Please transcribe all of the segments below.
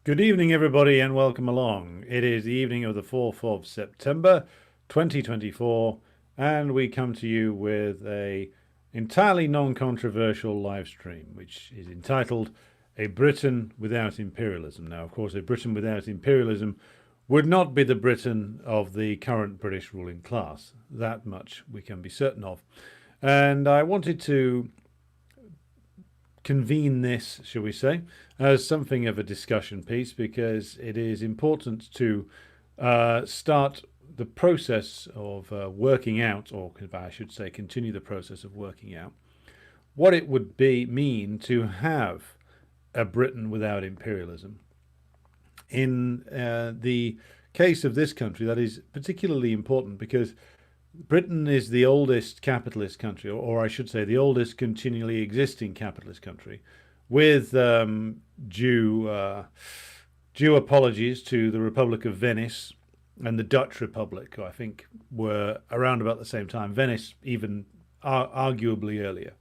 Good evening, everybody, and welcome along. It is the evening of the 4th of September 2024, and we come to you with a entirely non-controversial live stream, which is entitled A Britain Without Imperialism. Now, of course, a Britain without imperialism would not be the Britain of the current British ruling class. That much we can be certain of. And I wanted to convene this, shall we say, as something of a discussion piece, because it is important to start the process of working out, or I should say continue the process of working out what it would mean to have a Britain without imperialism. In the case of this country, that is particularly important because Britain is the oldest capitalist country, or I should say the oldest continually existing capitalist country, with due apologies to the Republic of Venice and the Dutch Republic, who I think were around about the same time. Venice even arguably earlier.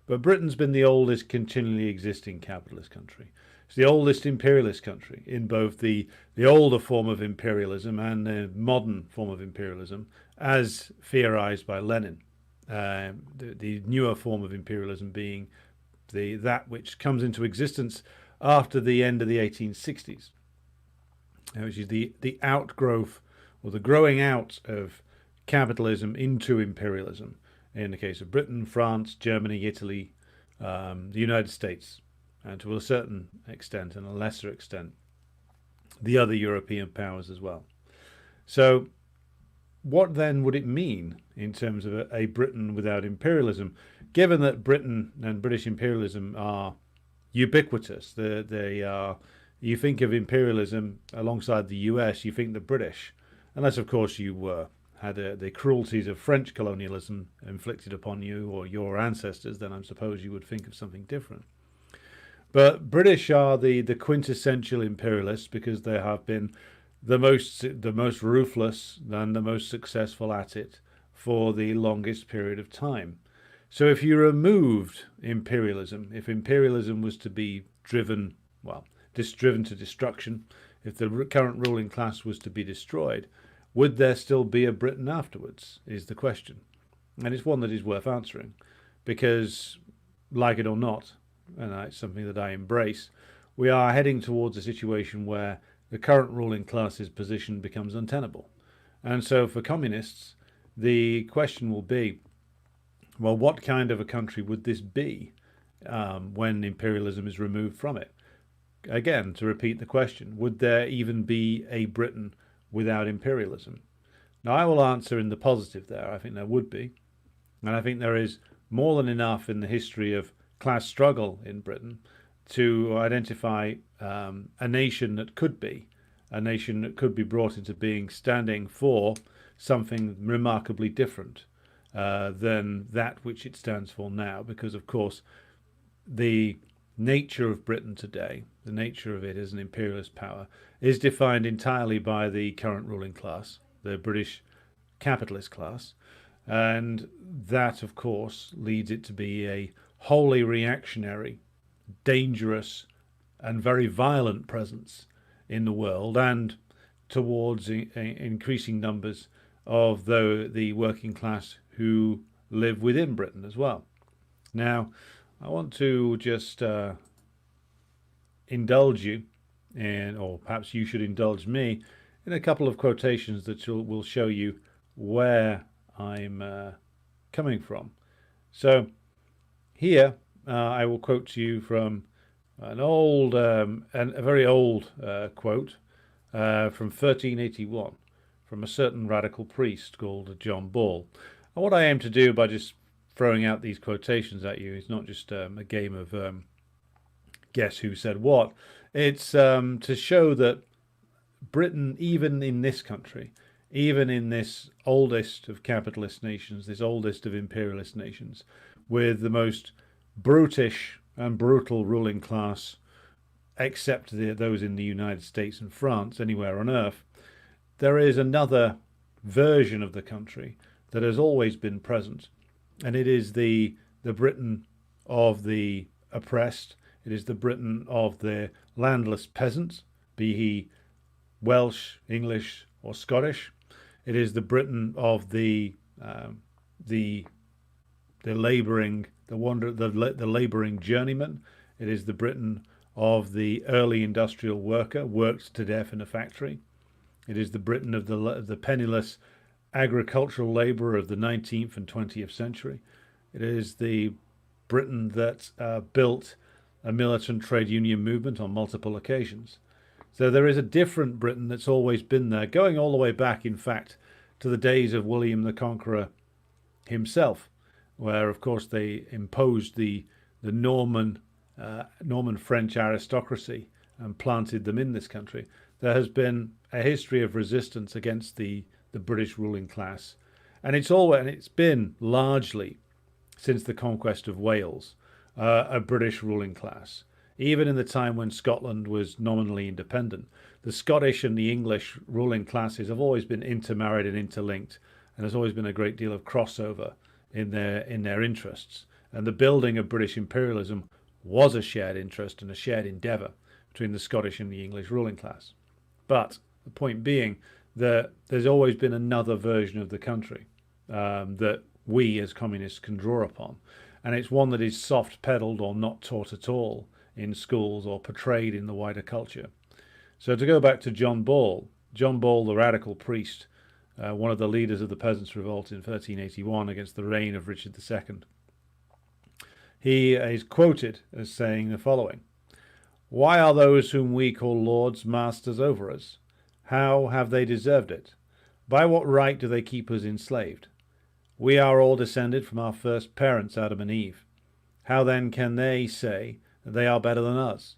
But Britain's been the oldest continually existing capitalist country. It's the oldest imperialist country in both the older form of imperialism and the modern form of imperialism, as theorized by Lenin. The newer form of imperialism being that which comes into existence after the end of the 1860s, which is the outgrowth or the growing out of capitalism into imperialism. In the case of Britain, France, Germany, Italy, the United States, and to a certain extent and a lesser extent, the other European powers as well. So what then would it mean in terms of a Britain without imperialism, given that Britain and British imperialism are ubiquitous? They are. You think of imperialism alongside the US, you think the British, unless of course you had the cruelties of French colonialism inflicted upon you or your ancestors, then I suppose you would think of something different. But British are the quintessential imperialists because they have been the most ruthless and the most successful at it for the longest period of time. So if you removed imperialism, if imperialism was to be driven to destruction, if the current ruling class was to be destroyed, would there still be a Britain afterwards, is the question. And it's one that is worth answering, because, like it or not, and it's something that I embrace, we are heading towards a situation where the current ruling class's position becomes untenable. And so for communists, the question will be, well, what kind of a country would this be when imperialism is removed from it? Again, to repeat the question, would there even be a Britain without imperialism? Now, I will answer in the positive there. I think there would be. And I think there is more than enough in the history of class struggle in Britain to identify a nation that could be brought into being, standing for something remarkably different than that which it stands for now. Because, of course, the nature of Britain today, the nature of it as an imperialist power, is defined entirely by the current ruling class, the British capitalist class. And that, of course, leads it to be a wholly reactionary, dangerous, and very violent presence in the world, and towards increasing numbers of the working class who live within Britain as well. Now, I want to just indulge you, or perhaps you should indulge me, in a couple of quotations that will show you where I'm coming from. So here I will quote to you from an old, and a very old quote from 1381, from a certain radical priest called John Ball. And what I aim to do by just throwing out these quotations at you is not just a game of guess who said what. It's to show that Britain, even in this country, even in this oldest of capitalist nations, this oldest of imperialist nations, with the most brutish and brutal ruling class, except those in the United States and France, anywhere on earth, there is another version of the country that has always been present. And it is the Britain of the oppressed. It is the Britain of the landless peasants, be he Welsh, English, or Scottish. It is the Britain of the labouring, the labouring journeyman. It is the Britain of the early industrial worker, worked to death in a factory. It is the Britain of the penniless agricultural labourer of the 19th and 20th century. It is the Britain that built a militant trade union movement on multiple occasions. So there is a different Britain that's always been there, going all the way back, in fact, to the days of William the Conqueror himself, where, of course, they imposed the Norman French aristocracy and planted them in this country. There has been a history of resistance against the British ruling class, and it's been largely since the conquest of Wales a British ruling class. Even in the time when Scotland was nominally independent, the Scottish and the English ruling classes have always been intermarried and interlinked, and there's always been a great deal of crossover in their interests. And the building of British imperialism was a shared interest and a shared endeavour between the Scottish and the English ruling class. But the point being that there's always been another version of the country that we as communists can draw upon, and it's one that is soft pedalled or not taught at all in schools or portrayed in the wider culture. So to go back to John Ball, the radical priest, one of the leaders of the Peasants' Revolt in 1381 against the reign of Richard II, he is quoted as saying the following: "Why are those whom we call lords masters over us? How have they deserved it? By what right do they keep us enslaved? We are all descended from our first parents, Adam and Eve. How then can they say that they are better than us?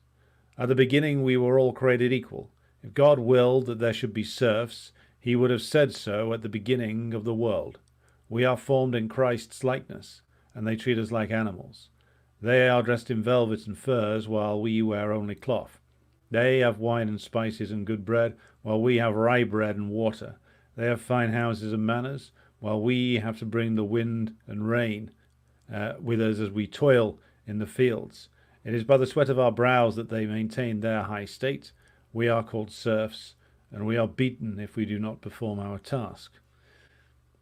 At the beginning we were all created equal. If God willed that there should be serfs, he would have said so at the beginning of the world. We are formed in Christ's likeness, and they treat us like animals. They are dressed in velvet and furs, while we wear only cloth. They have wine and spices and good bread, while we have rye bread and water. They have fine houses and manors, while we have to bring the wind and rain with us as we toil in the fields. It is by the sweat of our brows that they maintain their high state. We are called serfs, and we are beaten if we do not perform our task."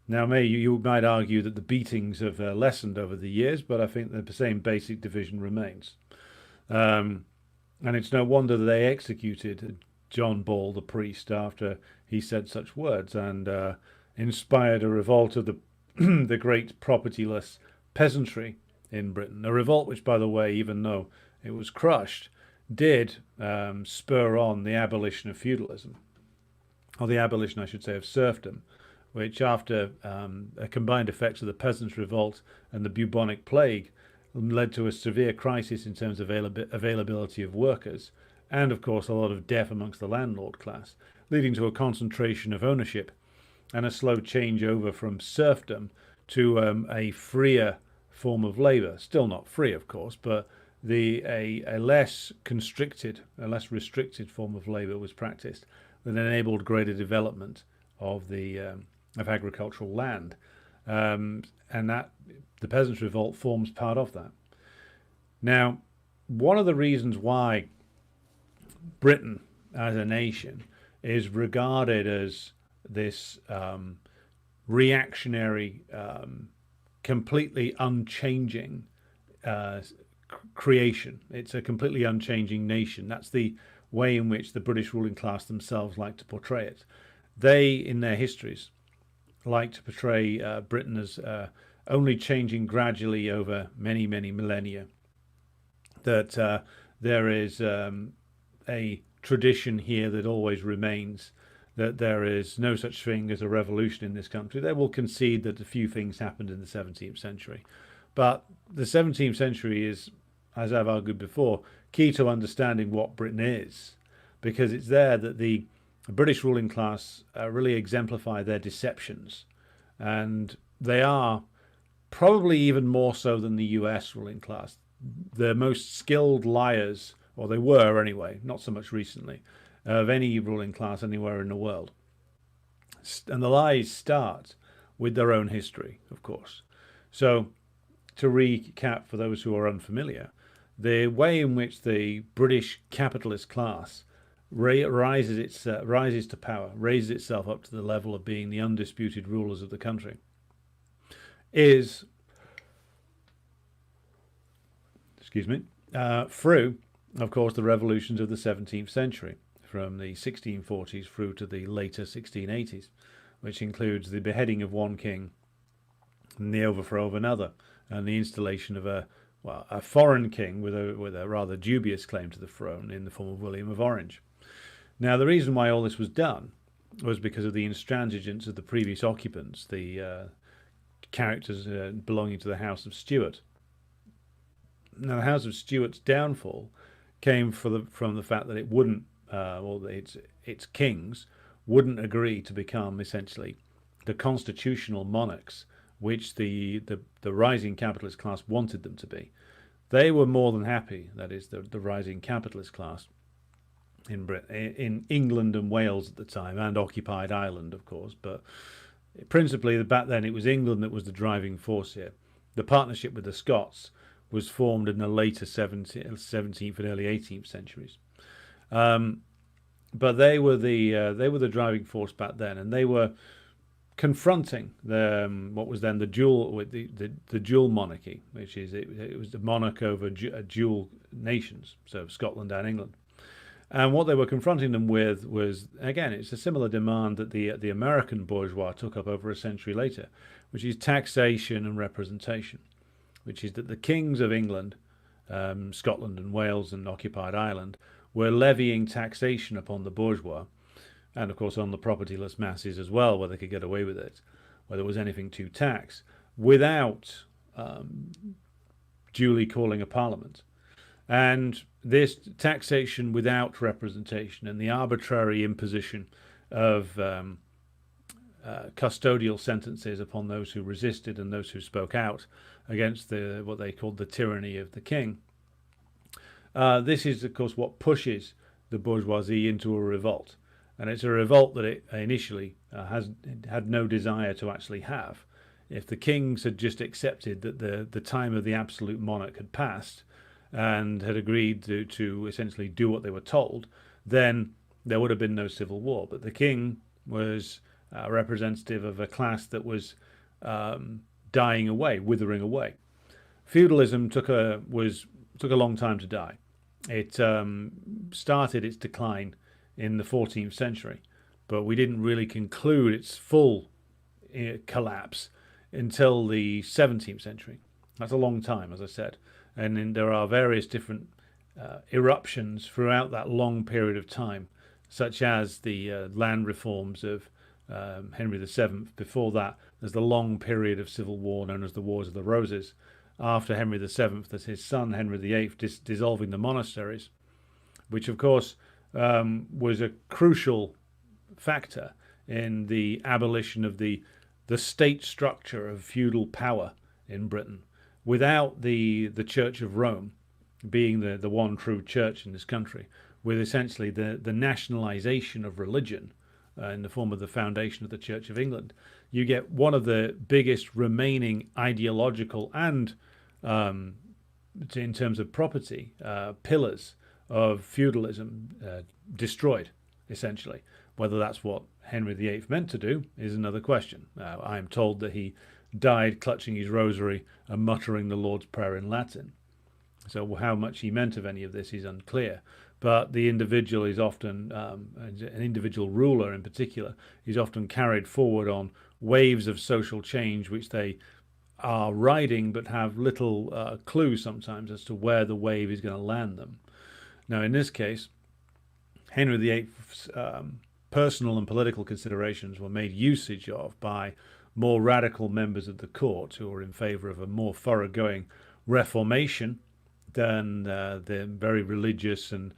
Now, you might argue that the beatings have lessened over the years, but I think the same basic division remains. And it's no wonder that they executed John Ball, the priest, after he said such words, and inspired a revolt of the great propertyless peasantry in Britain. A revolt which, by the way, even though it was crushed, did spur on the abolition of feudalism, or the abolition, I should say, of serfdom, which, after a combined effects of the Peasants' Revolt and the bubonic plague, led to a severe crisis in terms of availability of workers, and of course a lot of death amongst the landlord class, leading to a concentration of ownership and a slow change over from serfdom to a freer form of labour. Still not free, of course, but a less restricted form of labour was practiced that enabled greater development of of agricultural land, and that the Peasants' Revolt forms part of that. Now, one of the reasons why Britain as a nation is regarded as this reactionary, completely unchanging creation. It's a completely unchanging nation. That's the way in which the British ruling class themselves like to portray it. They, in their histories, like to portray Britain as only changing gradually over many, many millennia. That there is a tradition here that always remains, that there is no such thing as a revolution in this country. They will concede that a few things happened in the 17th century. But the 17th century is, as I've argued before, key to understanding what Britain is, because it's there that the British ruling class really exemplify their deceptions. And they are probably even more so than the US ruling class. The most skilled liars, or they were anyway, not so much recently, of any ruling class anywhere in the world. And the lies start with their own history, of course. So, to recap for those who are unfamiliar, the way in which the British capitalist class rises to power, raises itself up to the level of being the undisputed rulers of the country, is, through, of course, the revolutions of the 17th century, from the 1640s through to the later 1680s, which includes the beheading of one king and the overthrow of another, and the installation of a foreign king with a rather dubious claim to the throne in the form of William of Orange. Now, the reason why all this was done was because of the intransigence of the previous occupants, the characters belonging to the House of Stuart. Now, the House of Stuart's downfall came from the fact that it wouldn't, its kings wouldn't agree to become essentially the constitutional monarchs which the rising capitalist class wanted them to be. They were more than happy, that is, the rising capitalist class in England and Wales at the time, and occupied Ireland, of course, but principally back then it was England that was the driving force here. The partnership with the Scots was formed in the later 17th and early 18th centuries. But they were the driving force back then, and they were confronting what was then the dual monarchy, which is it was the monarch over dual nations, so Scotland and England. And what they were confronting them with was, again, it's a similar demand that the American bourgeois took up over a century later, which is taxation and representation, which is that the kings of England, Scotland and Wales and occupied Ireland, were levying taxation upon the bourgeois, and of course on the propertyless masses as well, where they could get away with it, where there was anything to tax, without duly calling a parliament. And this taxation without representation and the arbitrary imposition of custodial sentences upon those who resisted and those who spoke out against what they called the tyranny of the king. This is, of course, what pushes the bourgeoisie into a revolt. And it's a revolt that it initially had no desire to actually have. If the kings had just accepted that the time of the absolute monarch had passed and had agreed to essentially do what they were told, then there would have been no civil war. But the king was representative of a class that was dying away, withering away. Feudalism took a long time to die. It started its decline in the 14th century, but we didn't really conclude its full collapse until the 17th century. That's a long time, as I said, and then there are various different eruptions throughout that long period of time, such as the land reforms of Henry VII. Before that, there's the long period of civil war known as the Wars of the Roses. After Henry VII, there's his son Henry VIII dissolving the monasteries, which of course was a crucial factor in the abolition of the state structure of feudal power in Britain. Without the Church of Rome being the one true church in this country, with essentially the nationalisation of religion in the form of the foundation of the Church of England, you get one of the biggest remaining ideological and, in terms of property, pillars of feudalism destroyed, essentially. Whether that's what Henry VIII meant to do is another question. I am told that he died clutching his rosary and muttering the Lord's Prayer in Latin. So how much he meant of any of this is unclear. But the individual is often, an individual ruler in particular, is often carried forward on waves of social change which they are riding but have little clue sometimes as to where the wave is going to land them. Now, in this case, Henry VIII's personal and political considerations were made usage of by more radical members of the court who were in favour of a more thoroughgoing reformation than the very religious and,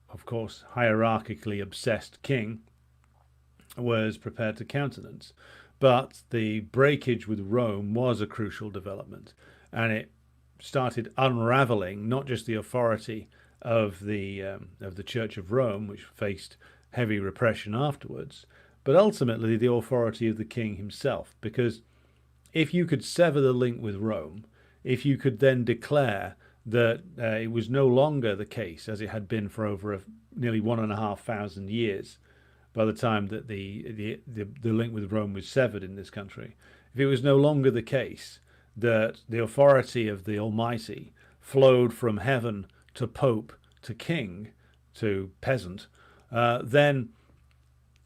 of course, hierarchically obsessed king was prepared to countenance. But the breakage with Rome was a crucial development, and it started unravelling not just the authority of the Church of Rome, which faced heavy repression afterwards, but ultimately the authority of the king himself. Because if you could sever the link with Rome, if you could then declare that it was no longer the case, as it had been for over nearly 1,500 years, by the time that the link with Rome was severed in this country. If it was no longer the case that the authority of the Almighty flowed from heaven to Pope to King to peasant, then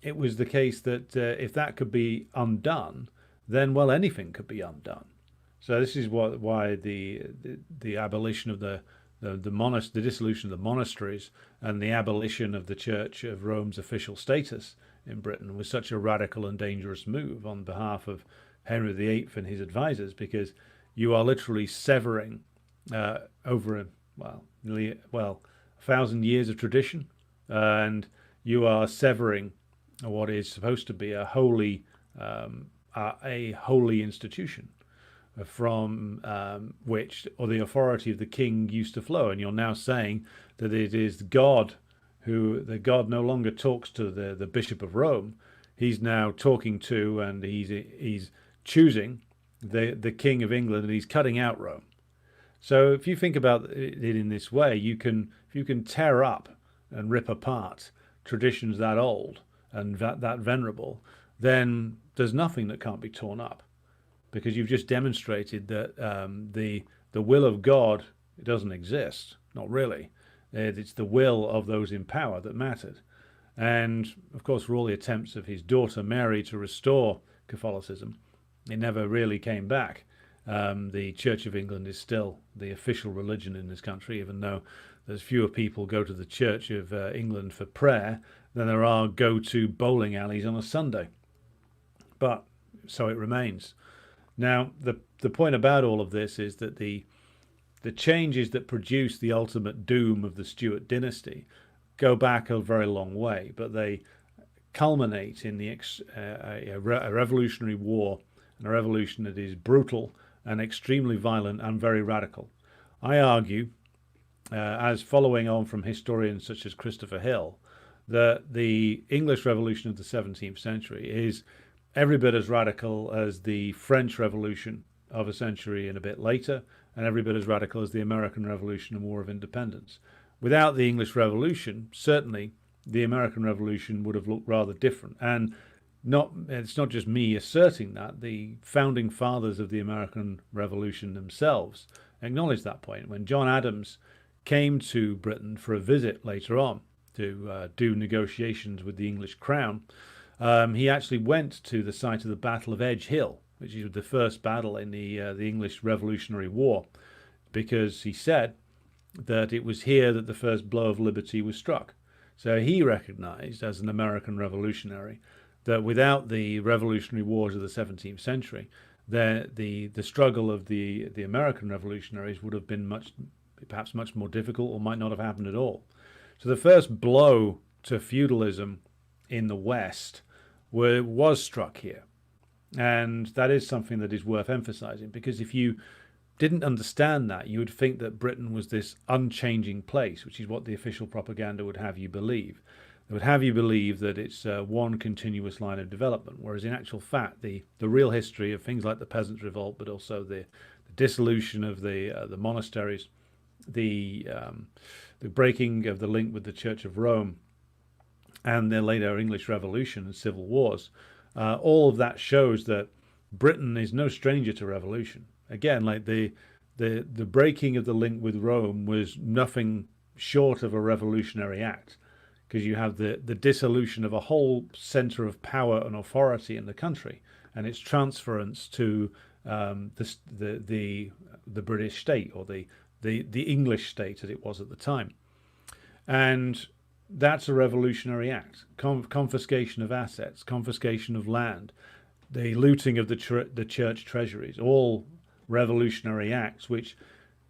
it was the case that if that could be undone, then, well, anything could be undone. So this is why the abolition of the dissolution of the monasteries and the abolition of the Church of Rome's official status in Britain was such a radical and dangerous move on behalf of Henry VIII and his advisors, because you are literally severing over nearly 1,000 years of tradition, and you are severing what is supposed to be a holy institution from which or the authority of the king used to flow. And you're now saying that it is God the God no longer talks to the Bishop of Rome. He's now talking to, and he's choosing the King of England, and he's cutting out Rome. So if you think about it in this way, if you can tear up and rip apart traditions that old and that venerable, then there's nothing that can't be torn up, because you've just demonstrated that the will of God, it doesn't exist, not really. It's the will of those in power that mattered. And of course, for all the attempts of his daughter Mary to restore Catholicism, it never really came back. The Church of England is still the official religion in this country, even though there's fewer people go to the Church of England for prayer than there are go to bowling alleys on a Sunday. But so it remains. Now, the point about all of this is that the changes that produce the ultimate doom of the Stuart dynasty go back a very long way, but they culminate in a revolutionary war, and a revolution that is brutal and extremely violent and very radical. I argue, as following on from historians such as Christopher Hill, that the English Revolution of the 17th century is every bit as radical as the French Revolution of a century and a bit later, and every bit as radical as the American Revolution and War of Independence. Without the English Revolution, certainly the American Revolution would have looked rather different. And it's not just me asserting that. The founding fathers of the American Revolution themselves acknowledged that point. When John Adams came to Britain for a visit later on to do negotiations with the English crown, he actually went to the site of the Battle of Edge Hill, which is the first battle in the English Revolutionary War, because he said that it was here that the first blow of liberty was struck. So he recognized, as an American revolutionary, that without the revolutionary wars of the 17th century, the struggle of the American revolutionaries would have been perhaps much more difficult, or might not have happened at all. So the first blow to feudalism in the West was struck here. And that is something that is worth emphasizing, because if you didn't understand that, you would think that Britain was this unchanging place, which is what the official propaganda would have you believe. It would have you believe that it's one continuous line of development, whereas in actual fact, the real history of things like the Peasants' Revolt, but also the dissolution of the monasteries, the breaking of the link with the Church of Rome, and the later English Revolution and civil wars, all of that shows that Britain is no stranger to revolution. Again, like the breaking of the link with Rome was nothing short of a revolutionary act, because you have the dissolution of a whole centre of power and authority in the country, and its transference to the British state, or the English state as it was at the time. And that's a revolutionary act. Confiscation of assets, confiscation of land, the looting of the church treasuries, all revolutionary acts which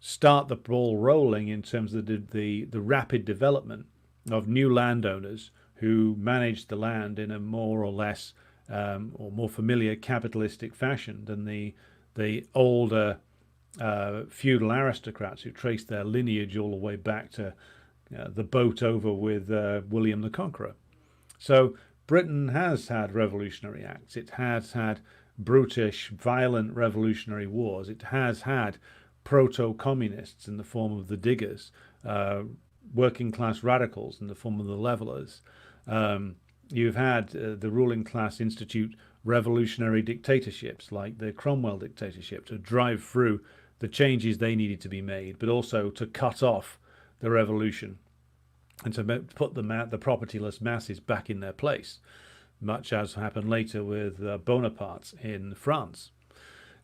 start the ball rolling in terms of the rapid development of new landowners who managed the land in a more or less or more familiar capitalistic fashion than the older feudal aristocrats who traced their lineage all the way back to the boat over with William the Conqueror. So Britain has had revolutionary acts. It has had brutish, violent revolutionary wars. It has had proto-communists in the form of the diggers, working class radicals in the form of the levelers. You've had the ruling class institute revolutionary dictatorships like the Cromwell dictatorship to drive through the changes they needed to be made, but also to cut off the revolution and to put the propertyless masses back in their place, much as happened later with Bonaparte in France.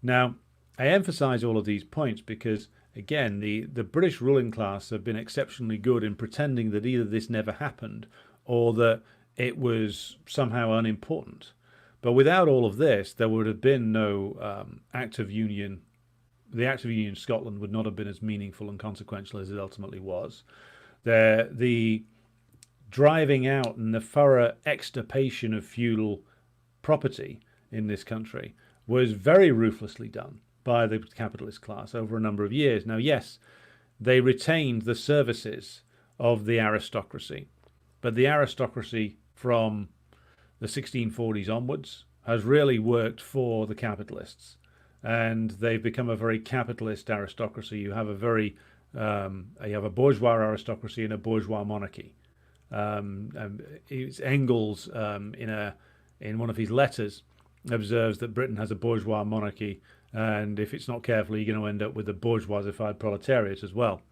Now, I emphasize all of these points because, again, the British ruling class have been exceptionally good in pretending that either this never happened or that it was somehow unimportant. But without all of this, there would have been no Act of Union. The Act of Union in Scotland would not have been as meaningful and consequential as it ultimately was. The driving out and the thorough extirpation of feudal property in this country was very ruthlessly done by the capitalist class over a number of years. Now, yes, they retained the services of the aristocracy, but the aristocracy from the 1640s onwards has really worked for the capitalists, and they've become a very capitalist aristocracy. You have a bourgeois aristocracy and a bourgeois monarchy. It's Engels in one of his letters observes that Britain has a bourgeois monarchy, and if it's not careful, you're going to end up with a bourgeoisified proletariat as well.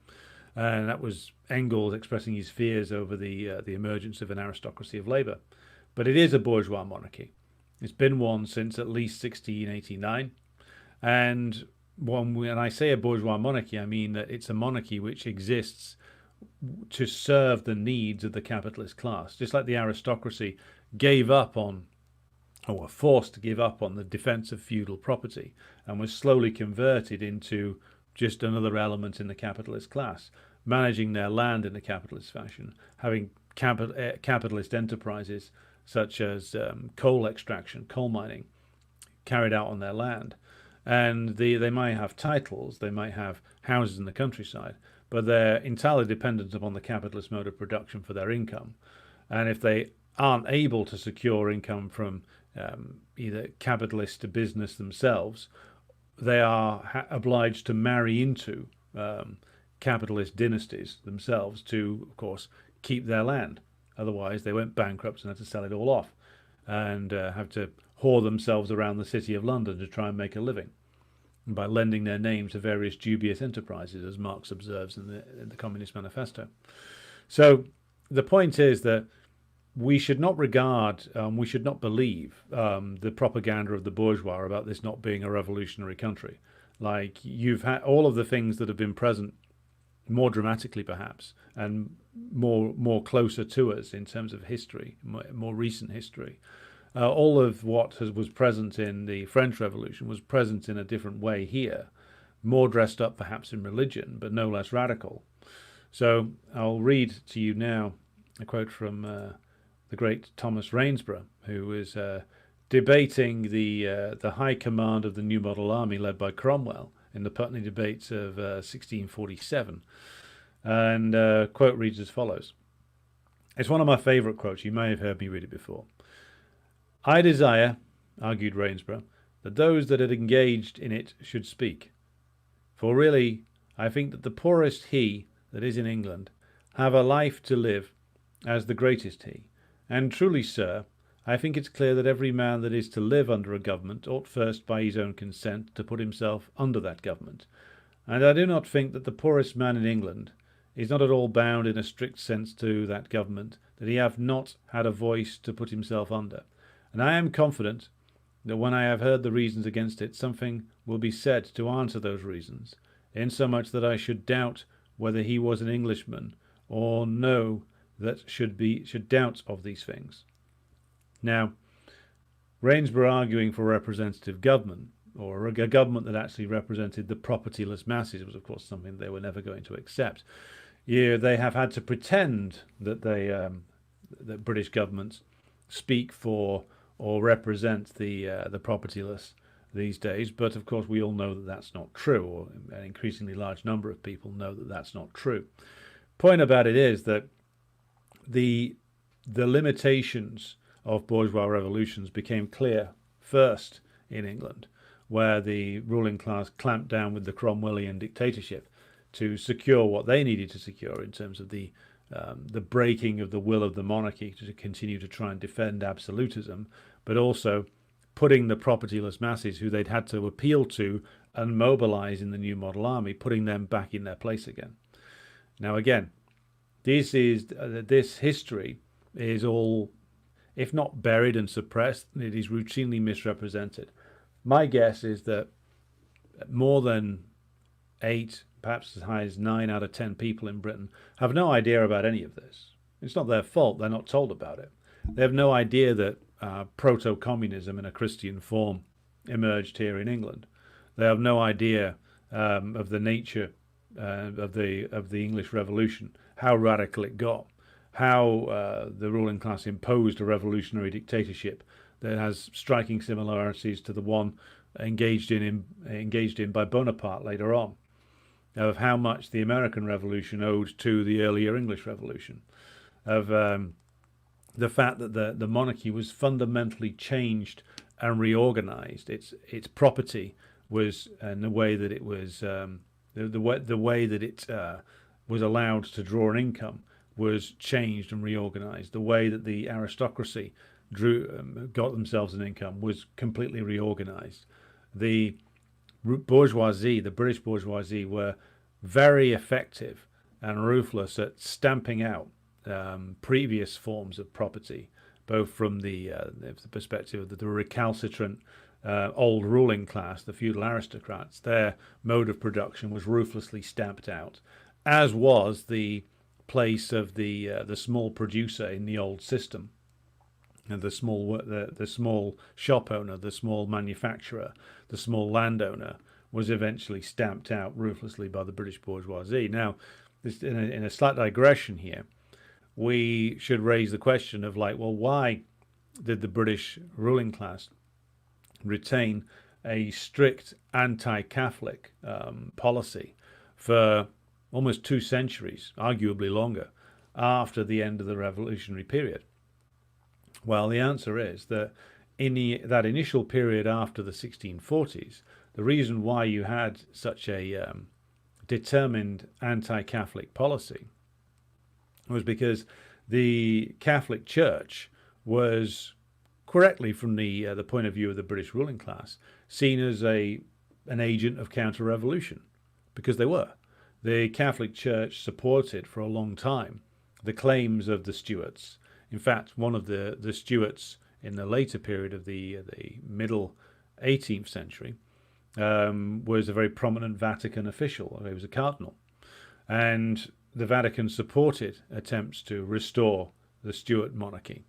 And that was Engels expressing his fears over the emergence of an aristocracy of labour. But it is a bourgeois monarchy. It's been one since at least 1689. And when I say a bourgeois monarchy, I mean that it's a monarchy which exists to serve the needs of the capitalist class. Just like the aristocracy gave up on, or were forced to give up on, the defence of feudal property and was slowly converted into just another element in the capitalist class, managing their land in a capitalist fashion, having capitalist enterprises such as coal extraction, coal mining, carried out on their land. And they might have titles, they might have houses in the countryside, but they're entirely dependent upon the capitalist mode of production for their income. And if they aren't able to secure income from either capitalist to business themselves, they are obliged to marry into capitalist dynasties themselves to, of course, keep their land. Otherwise, they went bankrupt and had to sell it all off and have to whore themselves around the city of London to try and make a living by lending their name to various dubious enterprises, as Marx observes in the Communist Manifesto. So the point is that we should not regard, we should not believe the propaganda of the bourgeois about this not being a revolutionary country. Like, you've had all of the things that have been present more dramatically perhaps and more closer to us in terms of history, more recent history. All of what was present in the French Revolution was present in a different way here, more dressed up perhaps in religion, but no less radical. So I'll read to you now a quote from the great Thomas Rainsborough, who was debating the high command of the New Model Army led by Cromwell in the Putney debates of 1647. And quote reads as follows. It's one of my favourite quotes. You may have heard me read it before. I desire, argued Rainsborough, that those that had engaged in it should speak. For really, I think that the poorest he that is in England have a life to live as the greatest he. And truly, sir, I think it's clear that every man that is to live under a government ought first by his own consent to put himself under that government. And I do not think that the poorest man in England is not at all bound in a strict sense to that government, that he have not had a voice to put himself under. And I am confident that when I have heard the reasons against it, something will be said to answer those reasons, insomuch that I should doubt whether he was an Englishman, or know that should doubt of these things. Now, Rainsborough arguing for representative government, or a government that actually represented the propertyless masses, was of course something they were never going to accept. Yeah, they have had to pretend that that British governments speak for or represent the propertyless these days, but of course we all know that that's not true, or an increasingly large number of people know that that's not true. Point about it is that the limitations of bourgeois revolutions became clear first in England where the ruling class clamped down with the Cromwellian dictatorship to secure what they needed to secure in terms of the breaking of the will of the monarchy to continue to try and defend absolutism, but also putting the propertyless masses who they'd had to appeal to and mobilize in the new model army, putting them back in their place again. Now, again, this history is all, if not buried and suppressed, it is routinely misrepresented. My guess is that more than 8, perhaps as high as 9 out of 10 people in Britain have no idea about any of this. It's not their fault. They're not told about it. They have no idea that proto-communism in a Christian form emerged here in England. They have no idea of the nature of the English Revolution, how radical it got, how the ruling class imposed a revolutionary dictatorship that has striking similarities to the one engaged in by Bonaparte later on, of how much the American Revolution owed to the earlier English Revolution, of the fact that the monarchy was fundamentally changed and reorganized. Its property was, and the way that it was, the way that it was allowed to draw an income was changed and reorganized. The way that the aristocracy got themselves an income was completely reorganized. The bourgeoisie, the British bourgeoisie, were very effective and ruthless at stamping out previous forms of property, both from the perspective of the recalcitrant old ruling class, the feudal aristocrats. Their mode of production was ruthlessly stamped out, as was the place of the small producer in the old system, and the small shop owner, the small manufacturer, the small landowner was eventually stamped out ruthlessly by the British bourgeoisie. Now, in a slight digression here, we should raise the question of, like, well, why did the British ruling class retain a strict anti-Catholic policy for almost 2 centuries, arguably longer, after the end of the revolutionary period? Well, the answer is that in that initial period after the 1640s, the reason why you had such a determined anti-Catholic policy was because the Catholic Church was, correctly from the point of view of the British ruling class, seen as an agent of counter-revolution, because they were. The Catholic Church supported for a long time the claims of the Stuarts. In fact, one of the Stuarts in the later period of the middle 18th century was a very prominent Vatican official. He was a cardinal. And the Vatican supported attempts to restore the Stuart monarchy.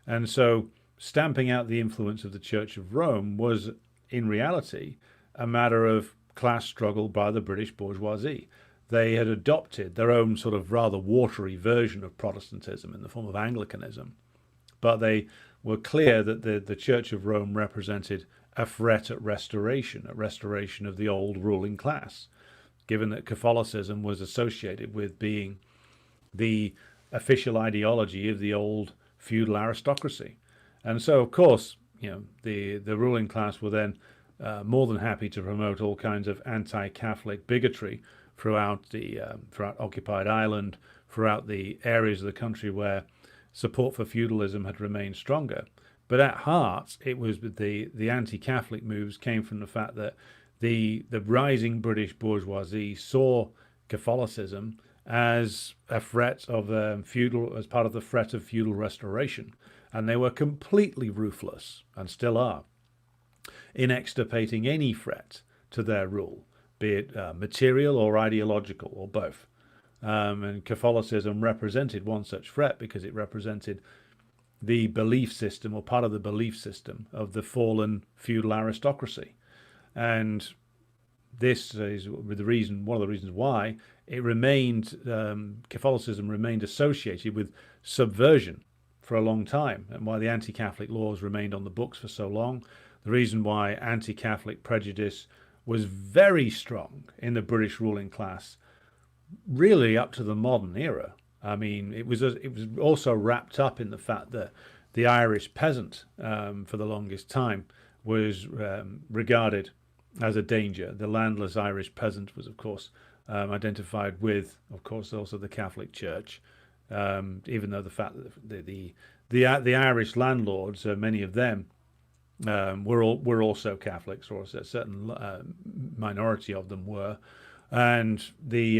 And so stamping out the influence of the Church of Rome was, in reality, a matter of class struggle by the British bourgeoisie. They had adopted their own sort of rather watery version of Protestantism in the form of Anglicanism, but they were clear that the Church of Rome represented a threat at restoration of the old ruling class, given that Catholicism was associated with being the official ideology of the old feudal aristocracy. And so, of course, the ruling class were then more than happy to promote all kinds of anti-Catholic bigotry throughout occupied Ireland, throughout the areas of the country where support for feudalism had remained stronger. But at heart, it was the anti-Catholic moves came from the fact that the rising British bourgeoisie saw Catholicism as a threat of as part of the threat of feudal restoration, and they were completely ruthless, and still are, in extirpating any threat to their rule, be it material or ideological or both. And Catholicism represented one such threat because it represented the belief system, or part of the belief system, of the fallen feudal aristocracy. And this is one of the reasons why it remained, Catholicism remained associated with subversion for a long time, and why the anti-Catholic laws remained on the books for so long. The reason why anti-Catholic prejudice was very strong in the British ruling class, really up to the modern era. I mean, it was also wrapped up in the fact that the Irish peasant, for the longest time, was regarded as a danger. The landless Irish peasant was, of course, identified with, of course, also the Catholic Church, even though the fact that the Irish landlords, many of them, were also Catholics, or a certain minority of them were, and they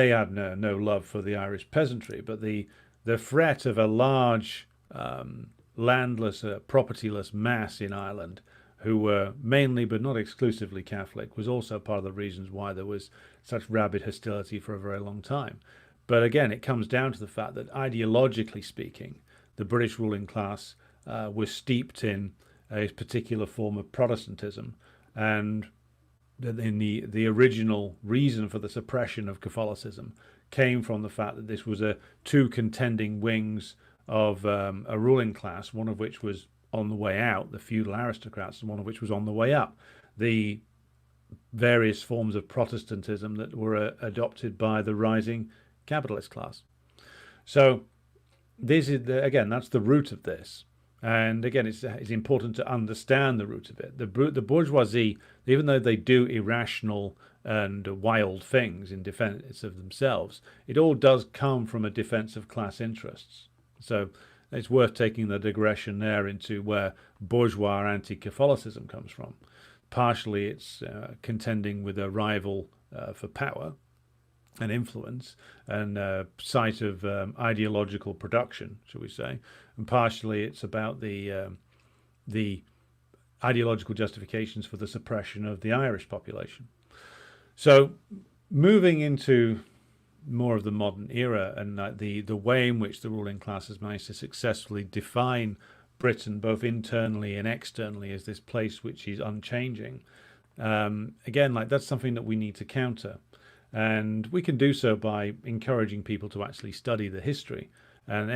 had no love for the Irish peasantry. But the threat of a large landless, propertyless mass in Ireland, who were mainly but not exclusively Catholic, was also part of the reasons why there was such rabid hostility for a very long time. But again, it comes down to the fact that ideologically speaking, the British ruling class was steeped in a particular form of Protestantism, and in the original reason for the suppression of Catholicism came from the fact that this was two contending wings of a ruling class, one of which was on the way out, the feudal aristocrats, and one of which was on the way up, the various forms of Protestantism that were adopted by the rising capitalist class. So this is again, that's the root of this. And again, it's important to understand the root of it. The bourgeoisie, even though they do irrational and wild things in defense of themselves, it all does come from a defense of class interests. So it's worth taking the digression there into where bourgeois anti-Catholicism comes from. Partially, it's contending with a rival for power and influence and site of ideological production, shall we say, and partially it's about the ideological justifications for the suppression of the Irish population. So, moving into more of the modern era and the way in which the ruling class has managed to successfully define Britain both internally and externally as this place which is unchanging. Again, that's something that we need to counter. And we can do so by encouraging people to actually study the history. And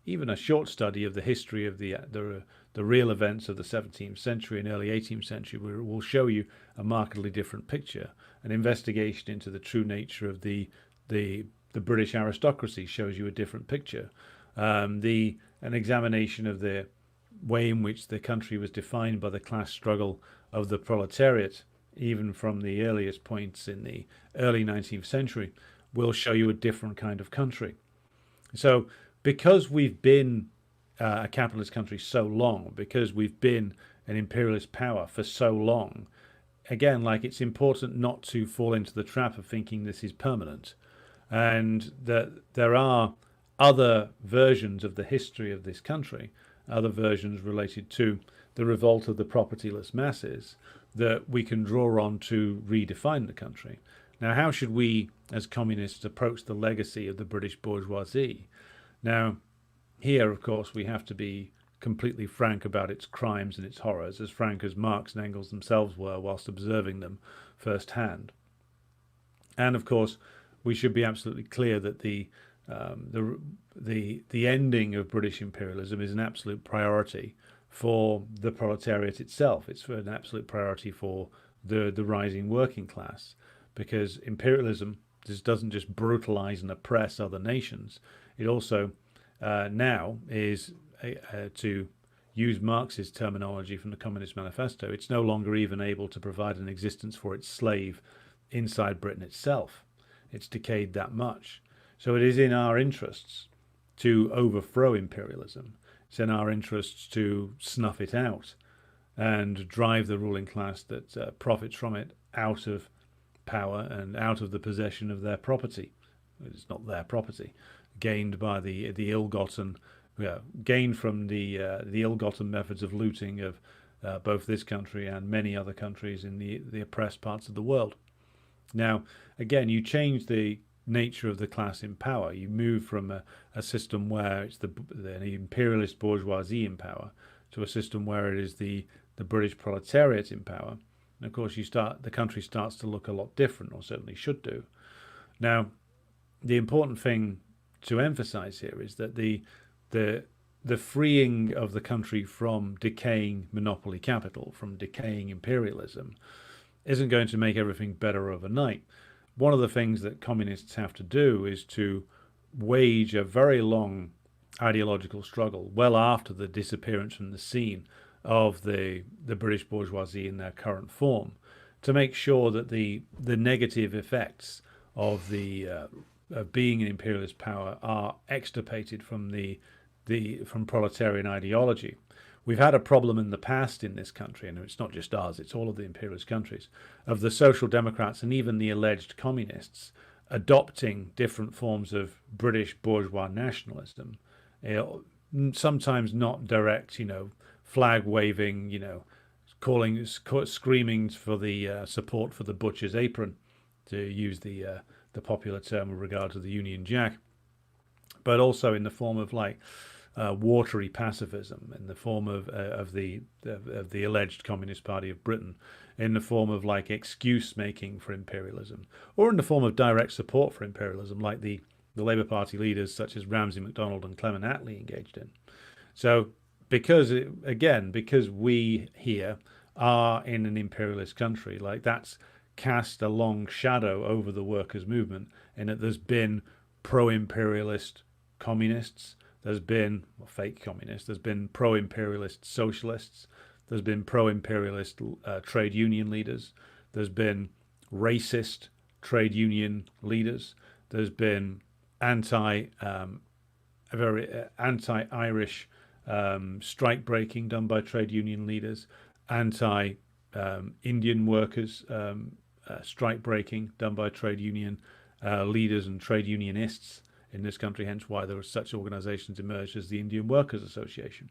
even a short study of the history of the real events of the 17th century and early 18th century will show you a markedly different picture. An investigation into the true nature of the British aristocracy shows you a different picture. An examination of the way in which the country was defined by the class struggle of the proletariat, even from the earliest points in the early 19th century, will show you a different kind of country. So because we've been a capitalist country so long, because we've been an imperialist power for so long, again, it's important not to fall into the trap of thinking this is permanent, and that there are other versions of the history of this country, other versions related to the revolt of the propertyless masses, that we can draw on to redefine the country. Now, how should we, as communists, approach the legacy of the British bourgeoisie? Now, here, of course, we have to be completely frank about its crimes and its horrors, as frank as Marx and Engels themselves were whilst observing them firsthand. And, of course, we should be absolutely clear that the ending of British imperialism is an absolute priority for the proletariat itself. It's an absolute priority for the rising working class, because imperialism doesn't just brutalize and oppress other nations. It also now is, to use Marx's terminology from the Communist Manifesto, it's no longer even able to provide an existence for its slave inside Britain itself. It's decayed that much. So it is in our interests to overthrow imperialism. It's in our interests to snuff it out and drive the ruling class that profits from it out of power and out of the possession of their property. It's not their property, gained by the ill-gotten, gained from the ill-gotten methods of looting of both this country and many other countries in the oppressed parts of the world. Now, again, you change the nature of the class in power. You move from a system where it's the imperialist bourgeoisie in power to a system where it is the British proletariat in power. And of course, the country starts to look a lot different, or certainly should do. Now, the important thing to emphasize here is that the freeing of the country from decaying monopoly capital, from decaying imperialism, isn't going to make everything better overnight. One of the things that communists have to do is to wage a very long ideological struggle well after the disappearance from the scene of the British bourgeoisie in their current form, to make sure that the negative effects of the of being an imperialist power are extirpated from from proletarian ideology. We've had a problem in the past in this country, and it's not just ours, it's all of the imperialist countries, of the social democrats and even the alleged communists adopting different forms of British bourgeois nationalism, sometimes not direct, flag waving, screaming for the support for the butcher's apron, to use the popular term with regard to the Union Jack, but also in the form of watery pacifism, in the form of the alleged Communist Party of Britain, in the form of excuse making for imperialism, or in the form of direct support for imperialism, like the Labour Party leaders such as Ramsay MacDonald and Clement Attlee engaged in. So because we here are in an imperialist country, that's cast a long shadow over the workers' movement, in that there's been pro-imperialist communists, there's been fake communists, there's been pro-imperialist socialists, there's been pro-imperialist trade union leaders, there's been racist trade union leaders, there's been very anti-Irish strike breaking done by trade union leaders, anti-Indian workers strike breaking done by trade union leaders and trade unionists in this country, hence why there were such organizations emerged as the Indian Workers Association.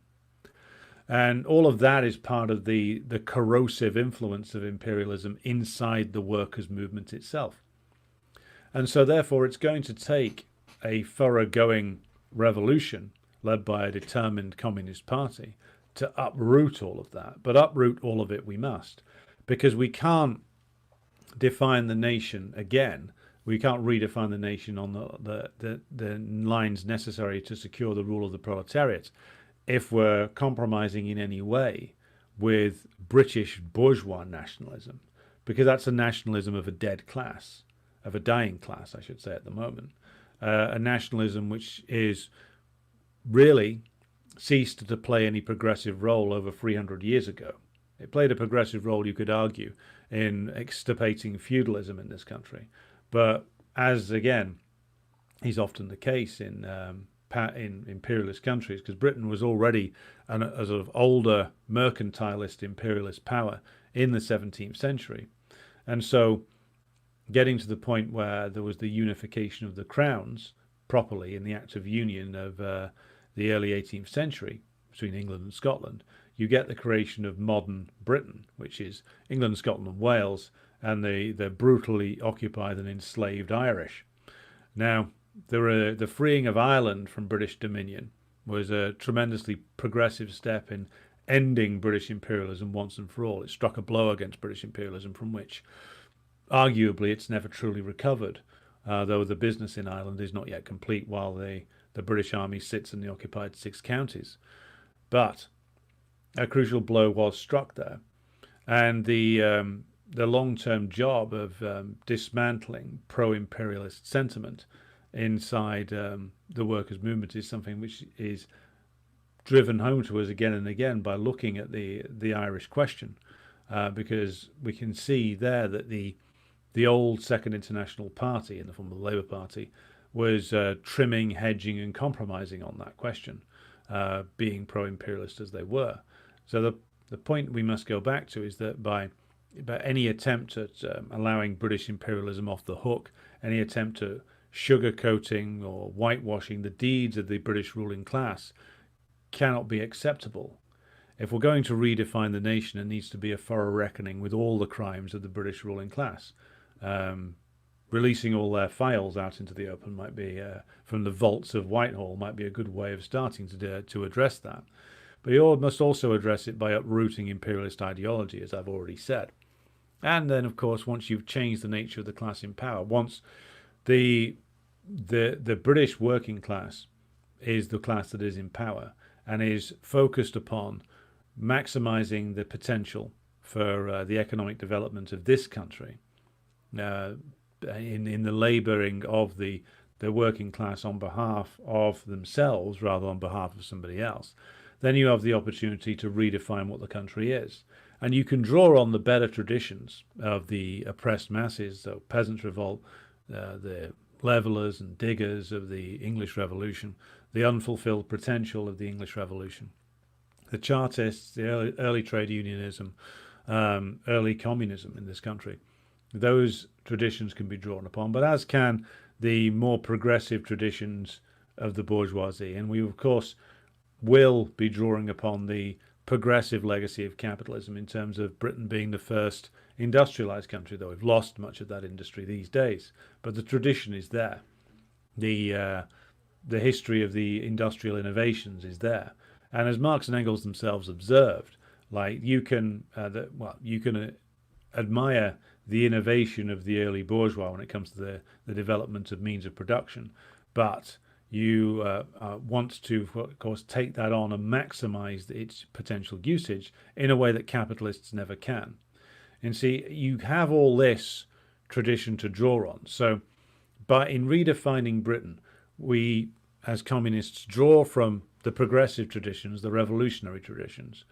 And all of that is part of the corrosive influence of imperialism inside the workers' movement itself. And so therefore it's going to take a thoroughgoing revolution led by a determined Communist Party to uproot all of that. But uproot all of it we must, because we can't define the nation again. We can't redefine the nation on the lines necessary to secure the rule of the proletariat if we're compromising in any way with British bourgeois nationalism, because that's a nationalism of a dead class, of a dying class, I should say, at the moment. A nationalism which is really ceased to play any progressive role over 300 years ago. It played a progressive role, you could argue, in extirpating feudalism in this country. But as, again, is often the case in imperialist countries, because Britain was already a sort of older mercantilist imperialist power in the 17th century. And so getting to the point where there was the unification of the crowns properly in the Act of Union of the early 18th century between England and Scotland, you get the creation of modern Britain, which is England, Scotland and Wales, and the brutally occupied and enslaved Irish. Now, the freeing of Ireland from British dominion was a tremendously progressive step in ending British imperialism once and for all. It struck a blow against British imperialism from which, arguably, it's never truly recovered, though the business in Ireland is not yet complete while the British Army sits in the occupied 6 counties. But a crucial blow was struck there. And the long-term job of dismantling pro-imperialist sentiment inside the workers' movement is something which is driven home to us again and again by looking at the Irish question, because we can see there that the old Second International Party, in the form of the Labour Party, was trimming, hedging and compromising on that question, being pro-imperialist as they were. So the point we must go back to is that by any attempt at allowing British imperialism off the hook, any attempt at sugarcoating or whitewashing the deeds of the British ruling class cannot be acceptable. If we're going to redefine the nation, there needs to be a thorough reckoning with all the crimes of the British ruling class. Releasing all their files out into the open might be, from the vaults of Whitehall, might be a good way of starting to address that. But you must also address it by uprooting imperialist ideology, as I've already said. And then, of course, once you've changed the nature of the class in power, once the British working class is the class that is in power and is focused upon maximizing the potential for the economic development of this country, in the labouring of the working class on behalf of themselves rather than on behalf of somebody else, then you have the opportunity to redefine what the country is. And you can draw on the better traditions of the oppressed masses, so peasants' revolt, the levelers and diggers of the English Revolution, the unfulfilled potential of the English Revolution, the Chartists, the early trade unionism, early communism in this country. Those traditions can be drawn upon, but as can the more progressive traditions of the bourgeoisie. And we, of course, will be drawing upon the progressive legacy of capitalism in terms of Britain being the first industrialized country, though we've lost much of that industry these days. But the tradition is there. The history of the industrial innovations is there. And as Marx and Engels themselves observed, like you can admire the innovation of the early bourgeois when it comes to the development of means of production, but you want to, of course, take that on and maximize its potential usage in a way that capitalists never can. And see, you have all this tradition to draw on. So, but in redefining Britain, we, as communists, draw from the progressive traditions, the revolutionary traditions.